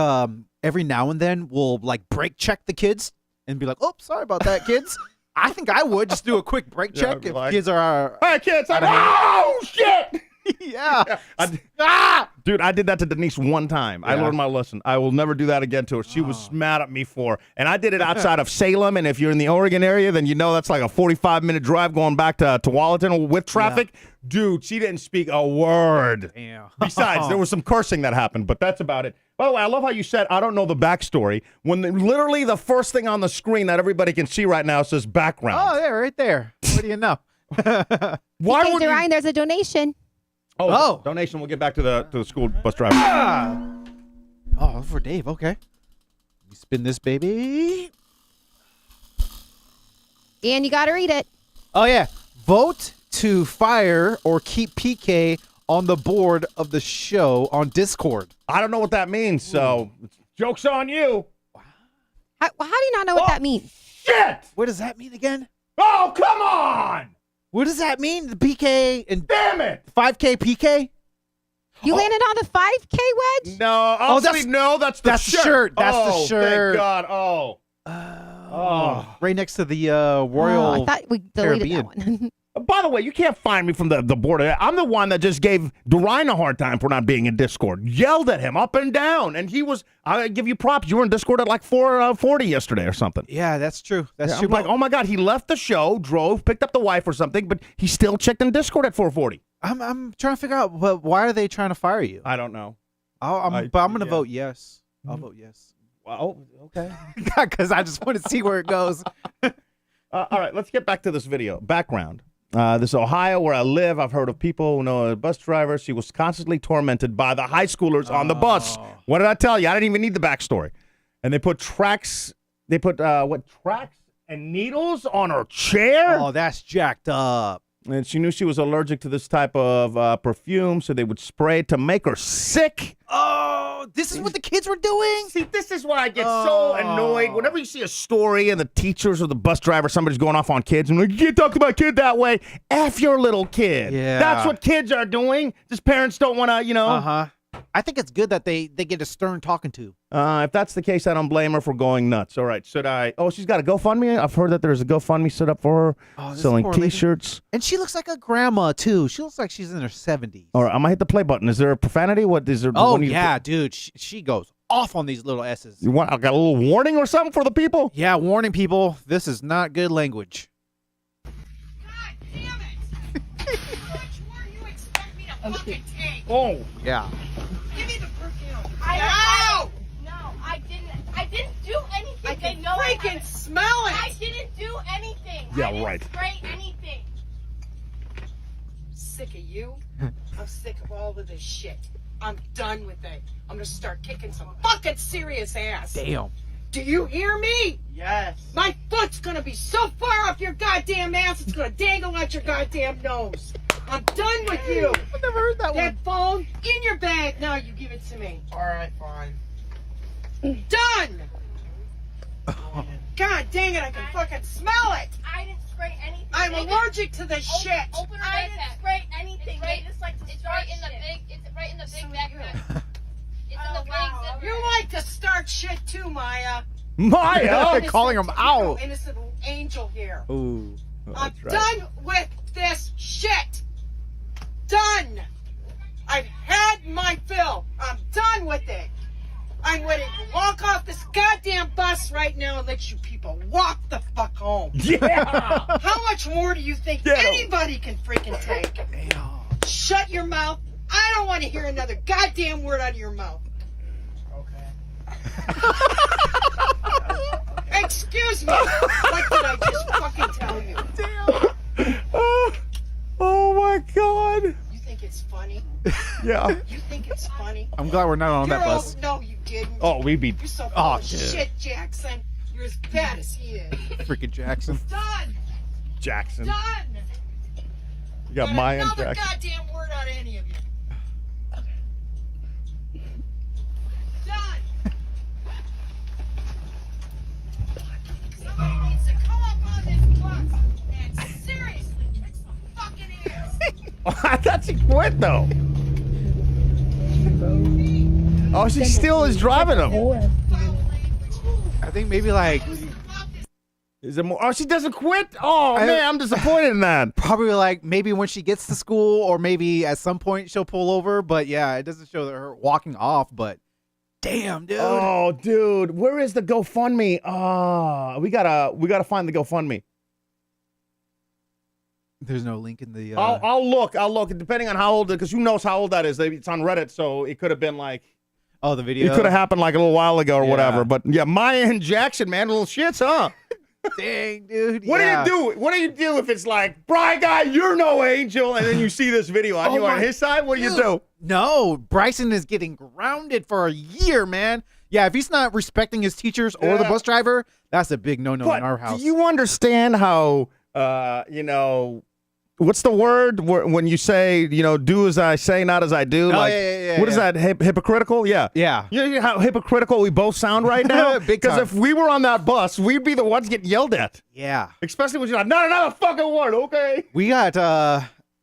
every now and then will, like, brake check the kids and be like, oh, sorry about that, kids? I think I would just do a quick brake check if kids are. Hey, kids! Oh shit! Yeah. Dude, I did that to Denise one time. I learned my lesson. I will never do that again to her. She was mad at me for. And I did it outside of Salem. And if you're in the Oregon area, then you know that's like a 45-minute drive going back to Tualatin with traffic. Yeah. Dude, she didn't speak a word. Damn. Besides, there was some cursing that happened, but that's about it. By the way, I love how you said, I don't know the backstory, when literally the first thing on the screen that everybody can see right now says background. Oh, there, right there. What do you know? Why would Duryan, there's a donation. Oh, donation. We'll get back to the school bus driver. Oh, for Dave. Okay. You spin this baby. And you got to read it. Oh, yeah. Vote to fire or keep PK on the board of the show on Discord. I don't know what that means, so joke's on you. How do you not know what that means? Shit! What does that mean again? Oh, come on! What does that mean? The PK and damn it! 5K PK? You landed on the 5K wedge? No. That's the shirt. That's the shirt. Thank God. Right next to the Royal I thought we deleted Caribbean. that one. By the way, you can't find me from the board. I'm the one that just gave Duryan a hard time for not being in Discord. Yelled at him up and down. And he was, I give you props. You were in Discord at like 4:40 yesterday or something. Yeah, that's true. That's true. I'm like, oh my God, he left the show, drove, picked up the wife or something, but he still checked in Discord at 4:40. I'm trying to figure out, why are they trying to fire you? I don't know. But I'm going to vote yes. I'll vote yes. Well, okay. Because I just want to see where it goes. All right, let's get back to this video. Background. This is Ohio, where I live. I've heard of people who know a bus driver. She was constantly tormented by the high schoolers on the bus. What did I tell you? I didn't even need the backstory. And they put tracks. They put tracks and needles on her chair. Oh, that's jacked up. And she knew she was allergic to this type of perfume, so they would spray it to make her sick. Oh, this is what the kids were doing? See, this is why I get so annoyed. Whenever you see a story and the teachers or the bus driver, somebody's going off on kids, and like, you can't talk to my kid that way. F your little kid. Yeah. That's what kids are doing. Just parents don't want to, Uh-huh. I think it's good that they get a stern talking to. If that's the case, I don't blame her for going nuts. All right, should I? Oh, she's got a GoFundMe? I've heard that there's a GoFundMe set up for her, selling T-shirts. And she looks like a grandma, too. She looks like she's in her 70s. All right, I'm going to hit the play button. Is there a profanity? What is there? Oh, yeah, dude. She goes off on these little S's. You want? I got a little warning or something for the people? Yeah, warning people. This is not good language. God damn it! How much more do you expect me to fucking take? Oh. Yeah. Give me the perfume. No, I didn't do anything. I can freaking smell it. I didn't do anything. Yeah, I didn't right. spray anything. I'm sick of you. I'm sick of all of this shit. I'm done with it. I'm gonna start kicking some fucking serious ass. Damn. Do you hear me? Yes. My foot's gonna be so far off your goddamn ass, it's gonna dangle out your goddamn nose. I'm done with you. I've never heard that That one. phone in your bag. Now you give it to me. All right, fine. Done. God dang it, I can fucking smell it. I didn't spray anything. I'm allergic to this shit. Open her I didn't spray anything. They just like to start It's right in the big backpack. It's in the big zipper. You like to start shit too, Maya. Maya! Innocent, Calling him out. Innocent angel here. Ooh. I'm done with this shit. Done. I've had my fill. I'm done with it. I'm ready to walk off this goddamn bus right now and let you people walk the fuck home. Yeah! How much more do you think anybody can freaking take? Damn. Shut your mouth. I don't want to hear another goddamn word out of your mouth. Okay. Excuse me. What did I just fucking tell you? Oh my God. You think it's funny? Yeah. You think it's funny? I'm glad we're not on that bus. No, you didn't. Oh, we beat. You're so full Oh, of dude. shit, Jackson. You're as bad as he is. Freaking Jackson. Done. Jackson. Done. You got Not Maya and another Jackson. goddamn word out of any of you. Done. Somebody needs to come up on this bus and seriously kick some fucking ass. I thought she quit though. Oh, she still is driving them. I think maybe like Is it more? Oh, she doesn't quit. Oh man, I'm disappointed in that. probably like maybe when she gets to school or maybe at some point she'll pull over. But yeah, it doesn't show her walking off. But damn, dude. Oh, dude, where is the GoFundMe? Oh, we gotta find the GoFundMe. There's no link in the. I'll look. Depending on how old, because who knows how old that is. It's on Reddit, so it could have been like. Oh, the video. It could have happened like a little while ago or Yeah. whatever. But yeah, Maya and Jackson, man, little shits, huh? Dang, dude. What yeah. do you do? What do you do if it's like, Brian guy, you're no angel, and then you see this video? Are you on his side? What do you do? No, Bryson is getting grounded for a year, man. Yeah, if he's not respecting his teachers or the bus driver, that's a big no-no in our house. Do you understand how, what's the word when you say, do as I say, not as I do? Oh, yeah, what is that? Hypocritical? Yeah. Yeah. You know how hypocritical we both sound right now? Big Because time. if we were on that bus, we'd be the ones getting yelled at. Yeah. Especially when you're like, not another fucking word, okay? We got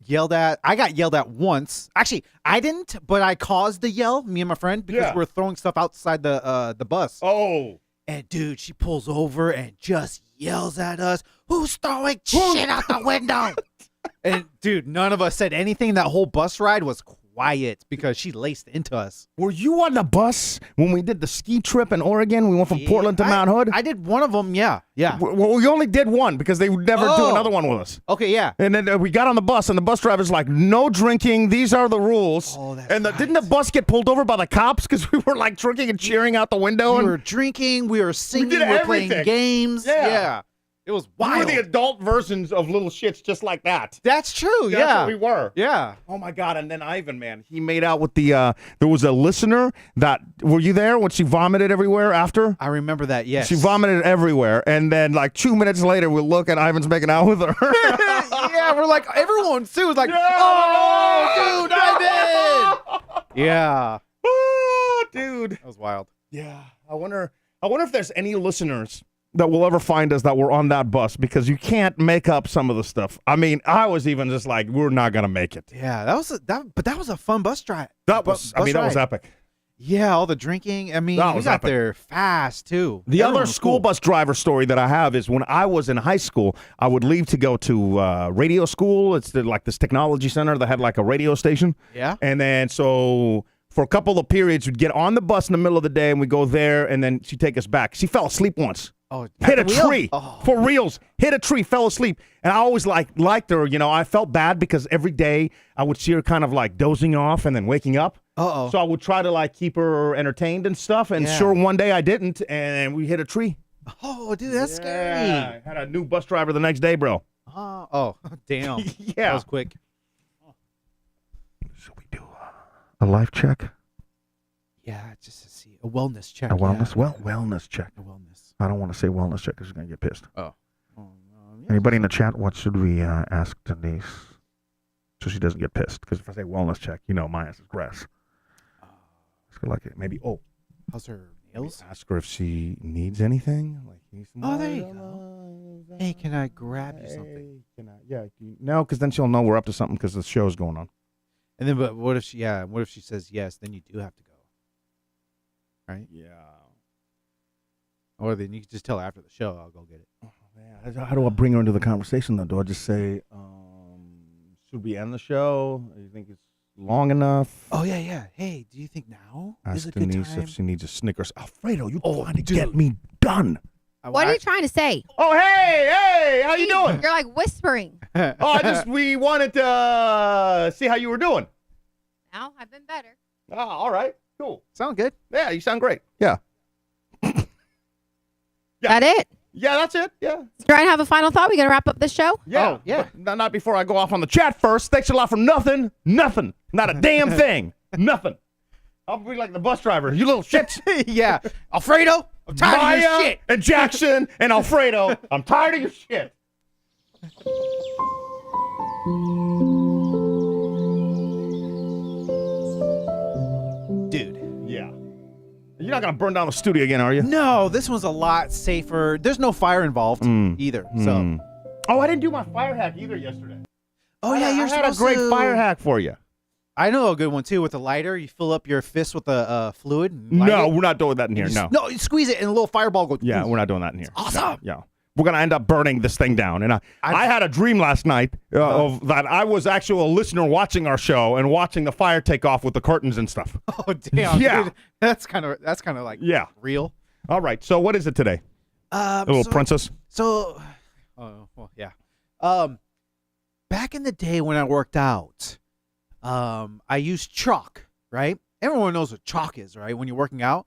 yelled at. I got yelled at once. Actually, I didn't, but I caused the yell, me and my friend, because we're throwing stuff outside the bus. Oh. And dude, she pulls over and just yells at us, "Who's throwing shit out the window?" And dude, none of us said anything. That whole bus ride was quiet because she laced into us. Were you on the bus when we did the ski trip in Oregon? We went from Portland to Mount Hood? I did one of them, yeah. Well, we only did one because they would never do another one with us. Okay, yeah. And then we got on the bus, and the bus driver's like, no drinking. These are the rules. Oh, that's and didn't the bus get pulled over by the cops because we were like drinking and cheering out the window? We and were drinking, we were singing, did we were playing everything. games. Yeah. Yeah. It was We wild. were the adult versions of little shits just like that. That's true. That's Yeah. what we were. Yeah. Oh my God! And then Ivan, man, he made out with the. There was a listener that. Were you there when she vomited everywhere after? I remember that. Yes. She vomited everywhere, and then like 2 minutes later, we look and Ivan's making out with her. Yeah, we're like everyone too was like, oh, dude, Ivan. Yeah. Oh, dude. That was wild. Yeah. I wonder if there's any listeners that will ever find us that were on that bus, because you can't make up some of the stuff. I mean, I was even just like, we're not gonna make it. Yeah, that was a fun bus drive. That was epic. Yeah, all the drinking. I mean, That we was got epic. there fast too. The Everyone other was school cool. bus driver story that I have is when I was in high school, I would leave to go to radio school. It's like this technology center that had like a radio station. Yeah. And then so for a couple of periods, we'd get on the bus in the middle of the day and we'd go there, and then she'd take us back. She fell asleep once. Oh, Hit a at the wheel? tree. Oh. For reals. Hit a tree, fell asleep. And I always liked her. You know, I felt bad because every day I would see her kind of like dozing off and then waking up. Uh-oh. So I would try to like keep her entertained and stuff. And Yeah. sure, one day I didn't, and we hit a tree. Oh, dude, that's scary. I had a new bus driver the next day, bro. Oh, damn. Yeah. That was quick. Should we do a life check? Yeah, just to see a wellness check. A wellness? Yeah. Wellness check. A wellness. I don't want to say wellness check because she's going to get pissed. Oh. Anybody in the chat, what should we ask Denise so she doesn't get pissed? Because if I say wellness check, you know my ass is grass. Ask her like maybe, How's her nails? ask her if she needs anything. Like, needs some Oh, there you water? Hey, can I grab you something? No, because then she'll know we're up to something because the show's going on. And then, but what if she says yes? Then you do have to go, right? Yeah. Or then you can just tell her after the show, I'll go get it. How do I bring her into the conversation, though? Do I just say, should we end the show? Do you think it's long enough? Oh yeah. Hey, do you think now is Ask a good Denise time? if she needs a Snickers. Alfredo, you're trying to get me done. What are you trying to say? Oh, hey, how you doing? You're like whispering. We wanted to see how you were doing. Now I've been better. Oh, all right, cool. Sound good? Yeah, you sound great. Yeah. That it? Yeah, that's it. Yeah. Try and have a final thought. We gonna wrap up the show? Yeah. Oh, yeah. But not before I go off on the chat first. Thanks a lot for nothing. Nothing. Not a damn thing. Nothing. I'll be like the bus driver. You little shits. Yeah. Alfredo, I'm tired of your Maya shit. and Jackson and Alfredo. I'm tired of your shit. Dude. Yeah. You're not going to burn down the studio again, are you? No, this one's a lot safer. There's no fire involved either. So. Oh, I didn't do my fire hack either yesterday. Oh yeah, you're I had a supposed great to- fire hack for you. I know a good one too. With a lighter, you fill up your fist with a fluid. And light No, it. we're not doing that in here. No. No, you squeeze it and a little fireball goes. Yeah, we're not doing that in here. Awesome. Yeah. We're going to end up burning this thing down. And I had a dream last night of that I was actually a listener watching our show and watching the fire take off with the curtains and stuff. Oh damn. Yeah. Dude. That's kind of like real. All right. So what is it today? A little princess? So, well, yeah. Back in the day when I worked out, I used chalk, right? Everyone knows what chalk is, right? When you're working out,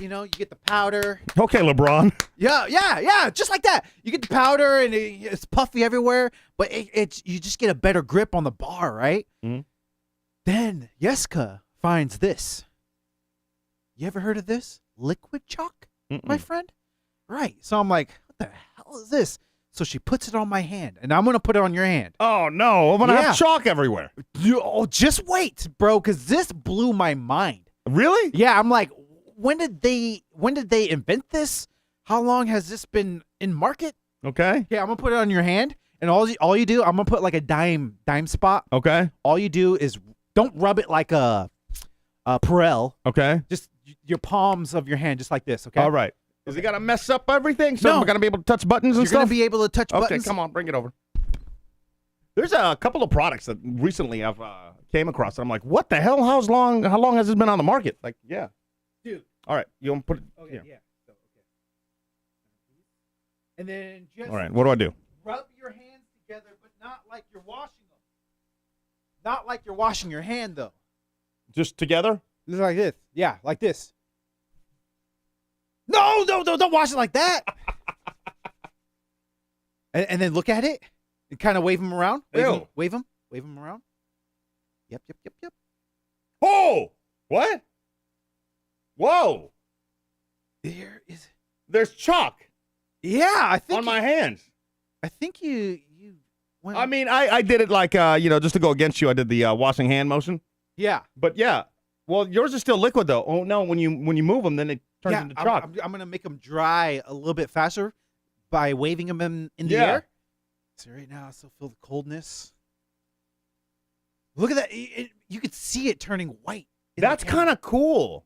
you know, you get the powder. Okay, LeBron. Yeah, just like that. You get the powder and it's puffy everywhere, but you just get a better grip on the bar, right? Mm-hmm. Then Yeska finds this. You ever heard of this? Liquid chalk, my friend? Right. So I'm like, what the hell is this? So she puts it on my hand, and I'm going to put it on your hand. Oh, no. I'm going to have chalk everywhere. Just wait, bro, because this blew my mind. Really? Yeah, I'm like, when did they invent this? How long has this been in market? Okay. Yeah, I'm going to put it on your hand, and all you do, I'm going to put like a dime spot. Okay. All you do is don't rub it like a Perel. Okay. Just your palms of your hand, just like this, okay? All right. Is it got to mess up everything? So No. I'm going to be able to touch buttons and You're stuff? going to be able to touch Okay, buttons. come on. Bring it over. There's a couple of products that recently I've came across. And I'm like, what the hell? How long has this been on the market? Like, yeah. Dude. All right. You want to put it? Okay, yeah. So, okay. And then just All right. What do I do? rub your hands together, but not like you're washing them. Not like you're washing your hand, though. Just together? Just like this. Yeah, like this. No, don't wash it like that. And then look at it and kind of wave them around. Ew. Wave them around. Yep. Oh, what? Whoa. There's chalk. Yeah, I think on my hands. I think you went. I mean, I did it like just to go against you. I did the washing hand motion. Yeah, but yeah. Well, yours is still liquid though. Oh no, when you move them, then it turns into chalk. I'm gonna make them dry a little bit faster by waving them in the Yeah. air. So right now, I still feel the coldness. Look at that! You could see it turning white. That's kind of cool.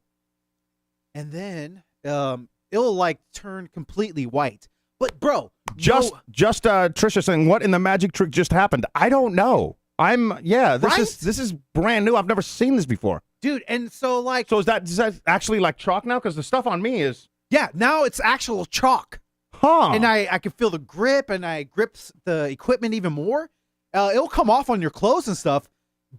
And then it'll like turn completely white. But bro, just Trisha saying, what in the magic trick just happened? I don't know. This is brand new. I've never seen this before. Dude, and so like is that actually like chalk now? Because the stuff on me is now it's actual chalk. Huh. And I can feel the grip, and I grip the equipment even more. It'll come off on your clothes and stuff,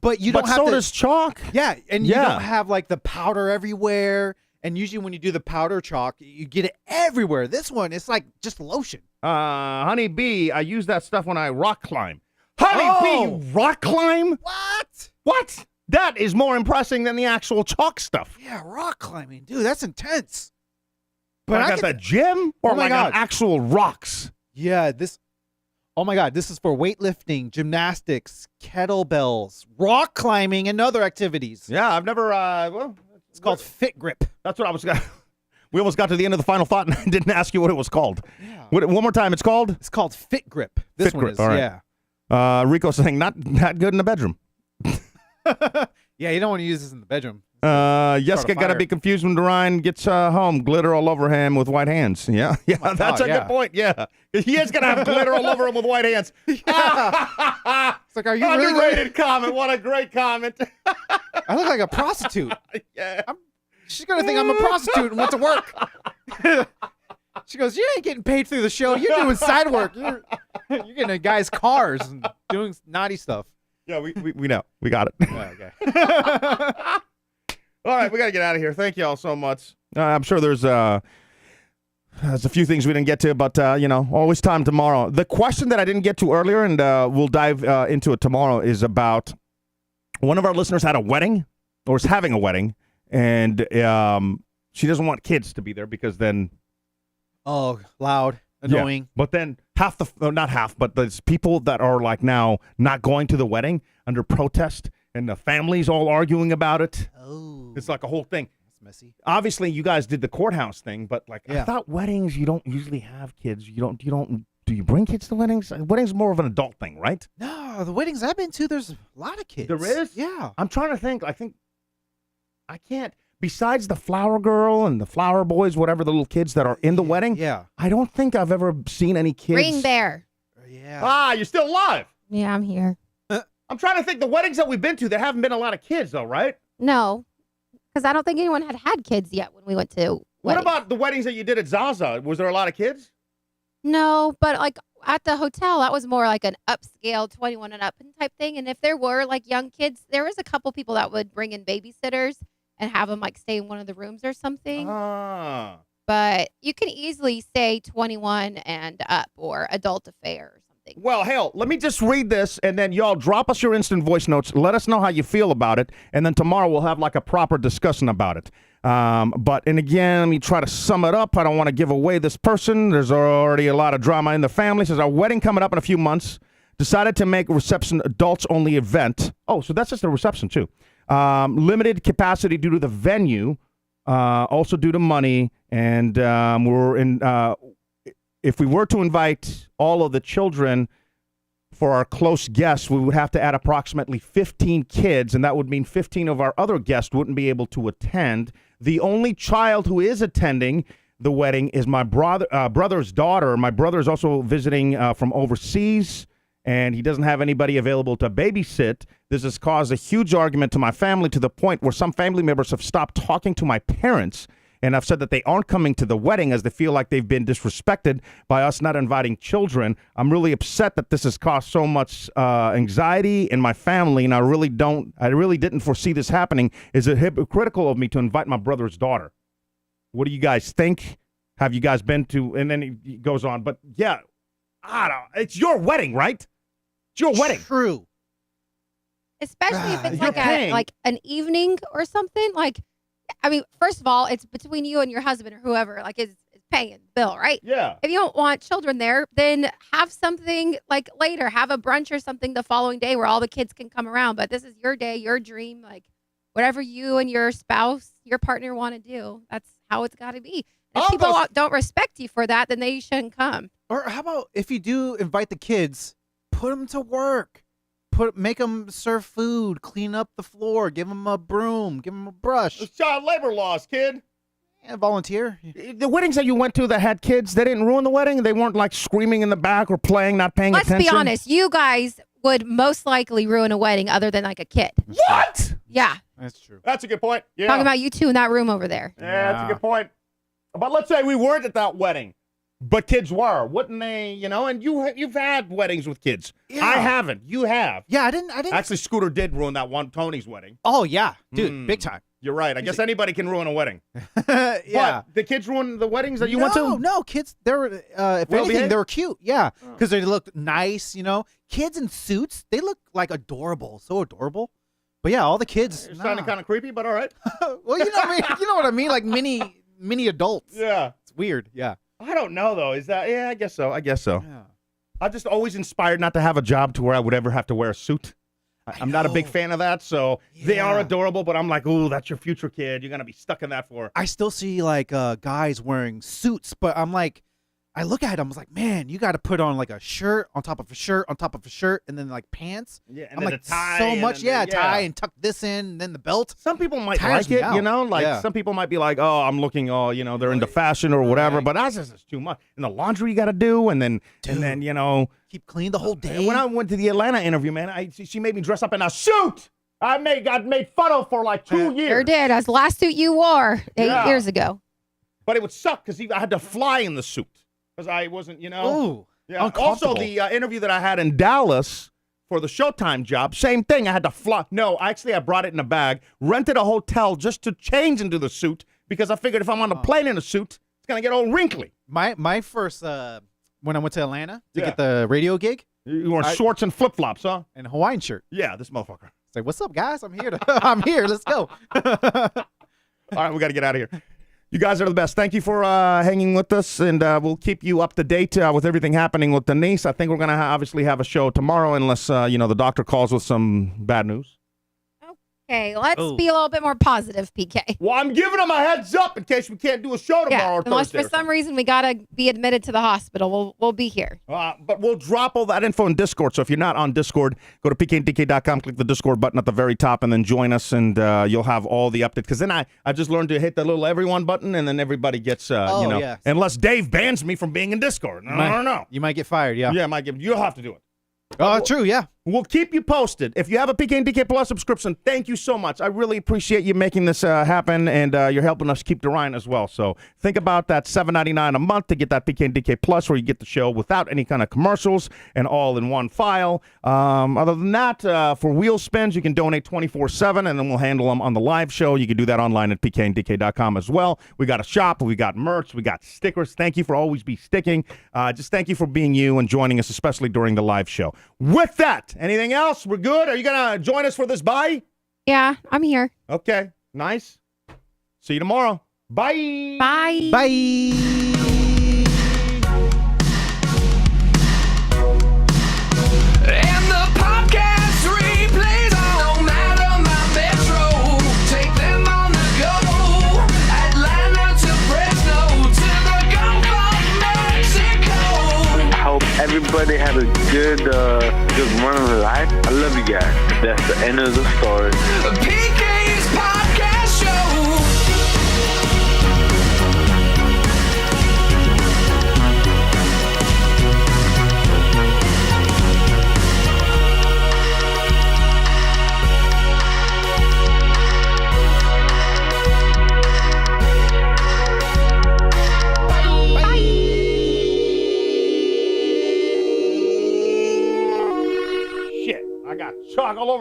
but you don't have to. So does chalk. Yeah, and you don't have like the powder everywhere. And usually when you do the powder chalk, you get it everywhere. This one, it's like just lotion. Honey Bee, I use that stuff when I rock climb. Honey Bee, you rock climb? What? That is more impressive than the actual chalk stuff. Yeah, rock climbing. Dude, that's intense. But I got the gym or my like God. on actual rocks? Yeah, oh my God, this is for weightlifting, gymnastics, kettlebells, rock climbing, and other activities. Yeah, I've never, it's called Fit Grip. That's what I was going to. We almost got to the end of the final thought and I didn't ask you what it was called. Yeah. One more time, it's called? It's called Fit Grip. This Fit one Grip, is, all right. yeah. Rico saying, not good in the bedroom. Yeah, you don't want to use this in the bedroom. Jessica got to be confused when Duryan gets home. Glitter all over him with white hands. Yeah, that's a good point. Yeah, he is going to have glitter all over him with white hands. It's like, are you really underrated comment? What a great comment. I look like a prostitute. Yeah. She's going to think I'm a prostitute and went to work. She goes, you ain't getting paid through the show. You're doing side work. You're getting in guys' cars and doing naughty stuff. Yeah, we know. We got it. Okay. All right, we got to get out of here. Thank you all so much. I'm sure there's a few things we didn't get to, but, always time tomorrow. The question that I didn't get to earlier, and we'll dive into it tomorrow, is about one of our listeners had a wedding, or is having a wedding, and she doesn't want kids to be there because then... Oh, loud, annoying. Yeah. But then not half, but there's people that are like now not going to the wedding under protest, and the families all arguing about it. Oh. It's like a whole thing. That's messy. Obviously, you guys did the courthouse thing, but like Yeah. I thought weddings, you don't usually have kids. Do you bring kids to weddings? Weddings are more of an adult thing, right? No, the weddings I've been to, there's a lot of kids. There is? Yeah. I'm trying to think. I think I can't. Besides the flower girl and the flower boys, whatever the little kids that are in the wedding, Yeah. I don't think I've ever seen any kids. Ring bear. Yeah. Ah, you're still alive. Yeah, I'm here. I'm trying to think. The weddings that we've been to, there haven't been a lot of kids, though, right? No, because I don't think anyone had kids yet when we went to What weddings. about the weddings that you did at Zaza? Was there a lot of kids? No, but like at the hotel, that was more like an upscale 21 and up type thing. And if there were like young kids, there was a couple people that would bring in babysitters and have them like stay in one of the rooms or something. Ah. But you can easily say 21 and up or adult affair or something. Well, hell, let me just read this, and then y'all drop us your instant voice notes. Let us know how you feel about it, and then tomorrow we'll have like a proper discussion about it. And again, let me try to sum it up. I don't want to give away this person. There's already a lot of drama in the family. Says our wedding coming up in a few months. Decided to make a reception adults only event. Oh, so that's just a reception too. Limited capacity due to the venue, also due to money, and if we were to invite all of the children for our close guests, we would have to add approximately 15 kids, and that would mean 15 of our other guests wouldn't be able to attend. The only child who is attending the wedding is my brother's daughter. My brother is also visiting from overseas, and he doesn't have anybody available to babysit. This has caused a huge argument to my family to the point where some family members have stopped talking to my parents, and I've said that they aren't coming to the wedding as they feel like they've been disrespected by us not inviting children. I'm really upset that this has caused so much anxiety in my family, and I really didn't foresee this happening. Is it hypocritical of me to invite my brother's daughter? What do you guys think? Have you guys been to? And then he goes on, but yeah, I don't. It's your wedding, right? It's your wedding. True. Especially if it's You're paying. like an evening or something. Like, I mean, first of all, it's between you and your husband or whoever like is paying the bill, right? Yeah. If you don't want children there, then have something like later. Have a brunch or something the following day where all the kids can come around. But this is your day, your dream, like whatever you and your spouse, your partner want to do. That's how it's got to be. If people don't respect you for that, then they shouldn't come. Or how about if you do invite the kids, put them to work. Make them serve food, clean up the floor, give them a broom, give them a brush. It's child labor laws, kid. Yeah, volunteer. The weddings that you went to that had kids, they didn't ruin the wedding? They weren't like screaming in the back or playing, not paying attention? Let's be honest. You guys would most likely ruin a wedding other than like a kid. What? Yeah. That's true. That's a good point. Yeah. Talking about you two in that room over there. Yeah, that's a good point. But let's say we weren't at that wedding, but kids were. Wouldn't they, and you've had weddings with kids. Yeah. I haven't. You have. Yeah, I didn't. Actually, Scooter did ruin that one Tony's wedding. Oh, yeah. Dude, big time. You're right. I guess anybody can ruin a wedding. Yeah. But the kids ruined the weddings that you went to? No, kids, they were, if anything, behaved? they were cute. Yeah, because they looked nice, Kids in suits, they look like adorable. So adorable. But yeah, all the kids. You're sounding kind of creepy, but all right. Well, you know what I mean? You know what I mean? Like mini adults. Yeah. It's weird. Yeah. I don't know, though. Is that? Yeah, I guess so. Yeah. I'm just always inspired not to have a job to where I would ever have to wear a suit. I'm not a big fan of that, so they are adorable, but I'm like, ooh, that's your future kid. You're going to be stuck in that for. I still see like guys wearing suits, but I'm like, I look at them, I was like, man, you got to put on like a shirt on top of a shirt on top of a shirt, and then like pants. Yeah, and I'm then like, a tie. so much, then tie and tuck this in, and then the belt. Some people might Tires like me it, out. Like some people might be like, oh, I'm looking, they're into fashion or whatever, Right. but that's just too much. And the laundry you got to do, and then, keep clean the whole day. When I went to the Atlanta interview, man, she made me dress up in a suit. I got made fun of for like 2 years. Sure did. That's the last suit you wore 8 Yeah. years ago. But it would suck because I had to fly in the suit because I wasn't, Ooh, Yeah. Also, uncomfortable. the interview that I had in Dallas for the Showtime job, same thing. I had to fly. No, actually, I brought it in a bag, rented a hotel just to change into the suit because I figured if I'm on a plane in a suit, it's going to get all wrinkly. My first, when I went to Atlanta to get the radio gig. You wore shorts and flip-flops, huh? And a Hawaiian shirt. Yeah, this motherfucker. Say, what's up, guys? I'm here. I'm here. Let's go. All right, we got to get out of here. You guys are the best. Thank you for hanging with us, and we'll keep you up to date with everything happening with Denise. I think we're going to obviously have a show tomorrow unless, the doctor calls with some bad news. Okay, let's be a little bit more positive, PK. Well, I'm giving them a heads up in case we can't do a show tomorrow or unless Thursday. for some reason we got to be admitted to the hospital. We'll be here. But we'll drop all that info in Discord. So if you're not on Discord, go to pkdk.com, click the Discord button at the very top, and then join us, and you'll have all the updates. Because then I just learned to hit the little everyone button, and then everybody gets, yeah. unless Dave bans me from being in Discord. I don't know. You might get fired, yeah. Yeah, you'll have to do it. Oh, true, yeah. We'll keep you posted. If you have a PK and DK Plus subscription, thank you so much. I really appreciate you making this happen, and you're helping us keep Duryan as well. So think about that $7.99 a month to get that PK and DK Plus, where you get the show without any kind of commercials and all in one file. Other than that, for wheel spins, you can donate 24/7, and then we'll handle them on the live show. You can do that online at pkndk.com as well. We got a shop, we got merch, we got stickers. Thank you for always be sticking. Just thank you for being you and joining us, especially during the live show. With that, anything else? We're good? Are you going to join us for this bye? Yeah, I'm here. Okay, nice. See you tomorrow. Bye. Bye. Bye. And the podcast replays on Alabama Metro. Take them on the go. Atlanta to Fresno to the Gulf of Mexico. I hope everybody had a good run of their life. I love you guys. That's the end of the story. PK's Podcast Show. Shit, I got chalk all over.